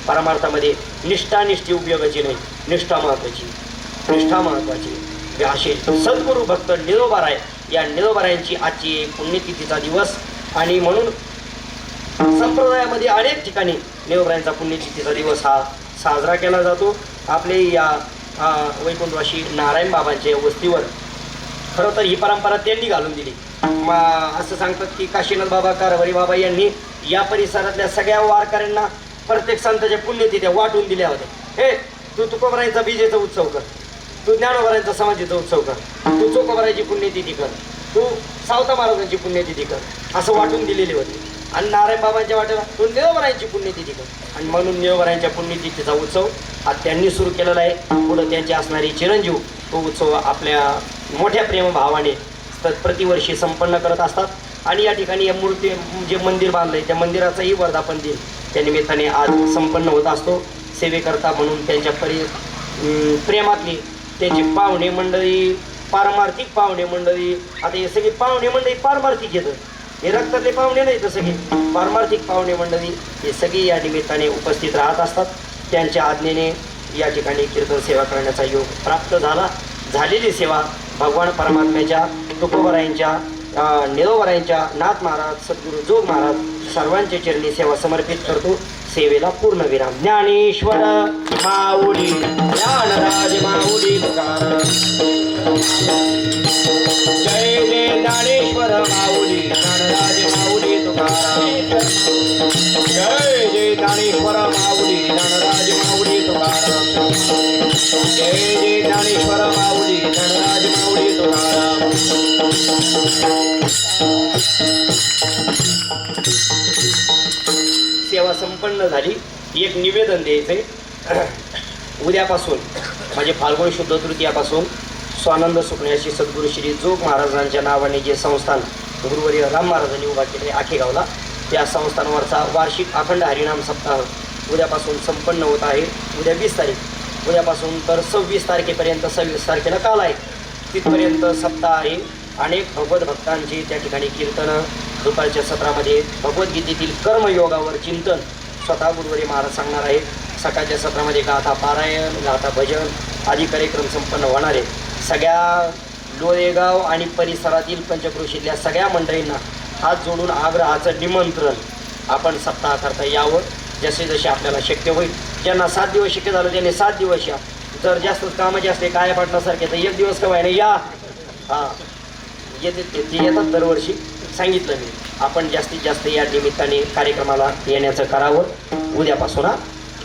परमार्थामध्ये निष्ठी उपयोगाची नाही, निष्ठा महत्वाची. असे सद्गुरू भक्त निळोबराय, या निळोबरायांची आजची पुण्यतिथीचा दिवस. आणि म्हणून संप्रदायामध्ये अनेक ठिकाणी नेवरायांचा पुण्यतिथीचा दिवस हा साजरा केला जातो. आपले या वैकुंठवासी नारायण बाबांच्या वस्तीवर खरं तर ही परंपरा त्यांनी घालून दिली. असं सांगतात की काशीनाथ बाबा कारभारी बाबा यांनी या परिसरातल्या सगळ्या वारकऱ्यांना प्रत्येक संतांच्या पुण्यतिथ्या वाटून दिल्या होत्या. हे तू तुकोबरायांचा बीजेचा उत्सव कर, तू ज्ञानोबरायांचा समाधीचा उत्सव कर, तू चोकोबराची पुण्यतिथी कर, तू सावता महाराजांची पुण्यतिथी कर, असं वाटून दिलेले होते. आणि नारायण बाबांच्या वाटेला तू नेवरायांची पुण्यतिथी कर. आणि म्हणून नेवरायांच्या पुण्यतिथीचा उत्सव हा त्यांनी सुरू केलेला आहे. पुढं त्यांचे असणारे चिरंजीव तो उत्सव आपल्या मोठ्या प्रेमभावाने प्रतिवर्षी संपन्न करत असतात. आणि या ठिकाणी या मूर्ती जे मंदिर बांधलंय त्या मंदिराचाही वर्धापन दिन त्या निमित्ताने आज संपन्न होत असतो. सेवेकरता म्हणून त्यांच्या प्रेमातली त्यांची पाहुणे मंडळी, पारमार्थिक पाहुणे मंडळी, आता हे सगळे पाहुणे मंडळी पारमार्थिक येतं, हे रक्तातले पाहुणे नाही तर सगळे पारमार्थिक पाहुणे मंडळी हे सगळे या निमित्ताने उपस्थित राहत असतात. त्यांच्या आज्ञेने या ठिकाणी कीर्तन सेवा करण्याचा योग प्राप्त झालेली सेवा भगवान परमात्म्याच्या, तुकोबरायांच्या, निरोबरायांच्या, नाथ महाराज, सद्गुरू जोग महाराज सर्वांच्या चरणी सेवा समर्पित करतो. सेवेला पूर्ण विराम. ज्ञानेश्वर माऊली, ज्ञानराज माऊली तुकाराम. जय जय ज्ञानेश्वर माऊली, ज्ञानराज माऊली तुकाराम. जय जय ज्ञानेश्वर माऊली, ज्ञानराज माऊली तुकाराम. जय जय ज्ञानेश्वर माऊली, ज्ञानराज माऊली तुकाराम. सेवा संपन्न झाली. एक निवेदन द्यायचंय. उद्यापासून म्हणजे फाल्गुन शुद्ध तृतीयापासून स्वानंद सुकण्याशी सद्गुरू श्री जोग महाराजांच्या नावाने जे संस्थान गुरुवर्य राम महाराजांनी उभा केले आखेगावला, त्या संस्थानावरचा वार्षिक अखंड हरिनाम सप्ताह उद्यापासून संपन्न होत आहे. उद्या 20 तारीख, उद्यापासून तर 26 तारखेपर्यंत, 26 तारखेला काल आहे, तिथपर्यंत सप्ताह आहे. अनेक भगवत भक्तांची त्या ठिकाणी कीर्तनं, दुपारच्या सत्रामध्ये भगवद्गीतेतील कर्मयोगावर चिंतन स्वतः गुरुवारी महाराज सांगणार आहेत. सकाळच्या सत्रामध्ये गाथा पारायण, गाथा भजन आदी कार्यक्रम संपन्न होणार आहेत. सगळ्या लोळेगाव आणि परिसरातील पंचक्रोशीतल्या सगळ्या मंडळींना हात जोडून आग्रहाचं निमंत्रण आपण सप्ताह करता यावं. जसे जसे आपल्याला शक्य होईल. ज्यांना 7 दिवस शक्य झालं त्यांनी 7 दिवस या. जर जास्त कामाचे असले काय पाटणासारखे तर 1 दिवस कवाय नाही या. हां, येते ते येतात दरवर्षी. सांगितलं मी, आपण जास्तीत जास्त या निमित्ताने कार्यक्रमाला येण्याचं करावं. उद्यापासून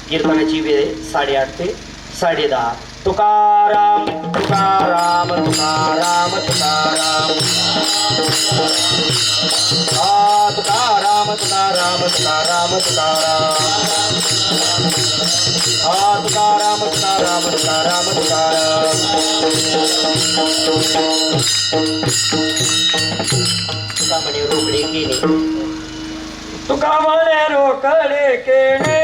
कीर्तनाची वेळ 8:30 ते 10:30. तुकाराम तुकाराम तुकाराम तुकाराम. तुकाराम तुकाराम तुकाराम तुकाराम. तुकाराम तुकाराम तुकाराम तुकाराम. तुका म्हणे रोकडे केले, तुका म्हणे रोकडे केले,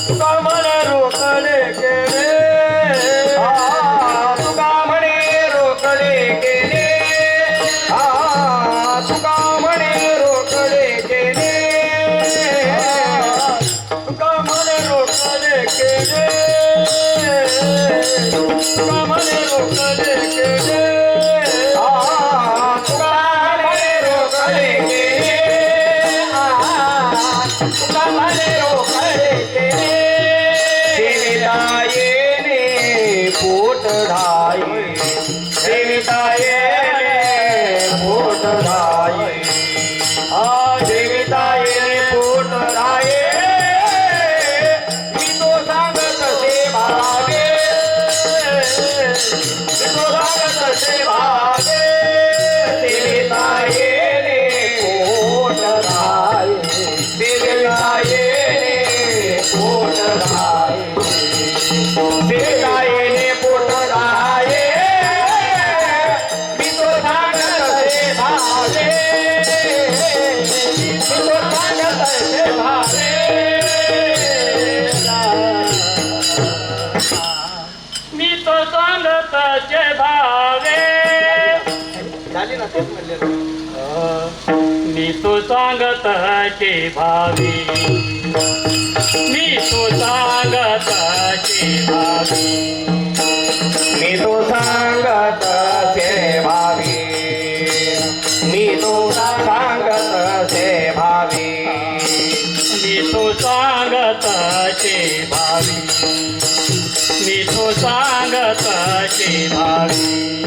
तुका म्हणे रोकडे केले. तुका म्हणे रोकडे केले. तुका म्हणे रोकडे केले. तुका म्हणे रोकडे केले. तुका म्हणे रोकडे केले. मी तो सांगतचे भावे. झाली ना तेच म्हणले. मी तो सांगतचे भावे. मी तो सांगतचे भावे. मी तो सांगतचे भावे. मी तो सांगत सांगताचे भावी मी तो सांगताचे भावी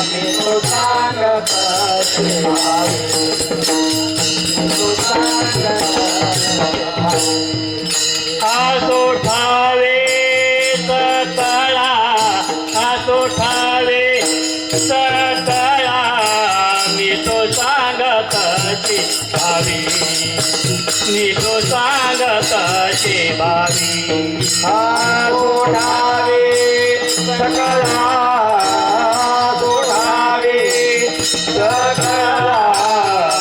मी तो सांगताचे भावी तो आसो ठावे सकळा आसो ठावे सकळा मी तो सांगताचे भावी मी तो सांगताचे भावी सोडावे सकळा सोडावे सकळा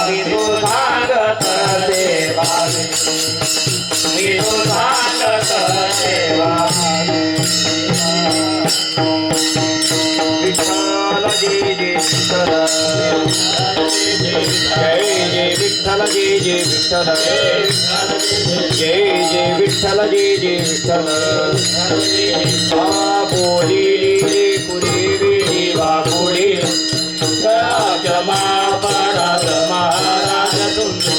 मी तो सांगतसे भावी मी तो सांगताचे भावी विठ्ठल जय जय विठ्ठल जय जय विठ्ठल जय जय विठ्ठल जय जय विठ्ठल बोली पुरी विधी बापुडी क्षमा पराध महाराज तुम्ही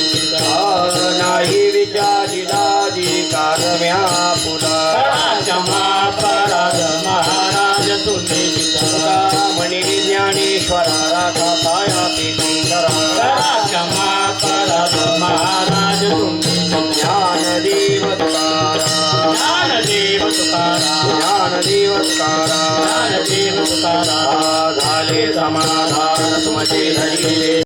नाही विचारिला कारम्या पुरा क्षमा पराध महाराज तुम्ही म्हणे ज्ञानेश्वरा राखा पाया शंकरा क्षमा पराध महाराज तुम्ही ज्ञानदेव तुकारा ज्ञानदेव तुकाराम ज्ञानदेव तुकारा ज्ञानदेव तुकाराम झाले समाधान तुमचे धरिले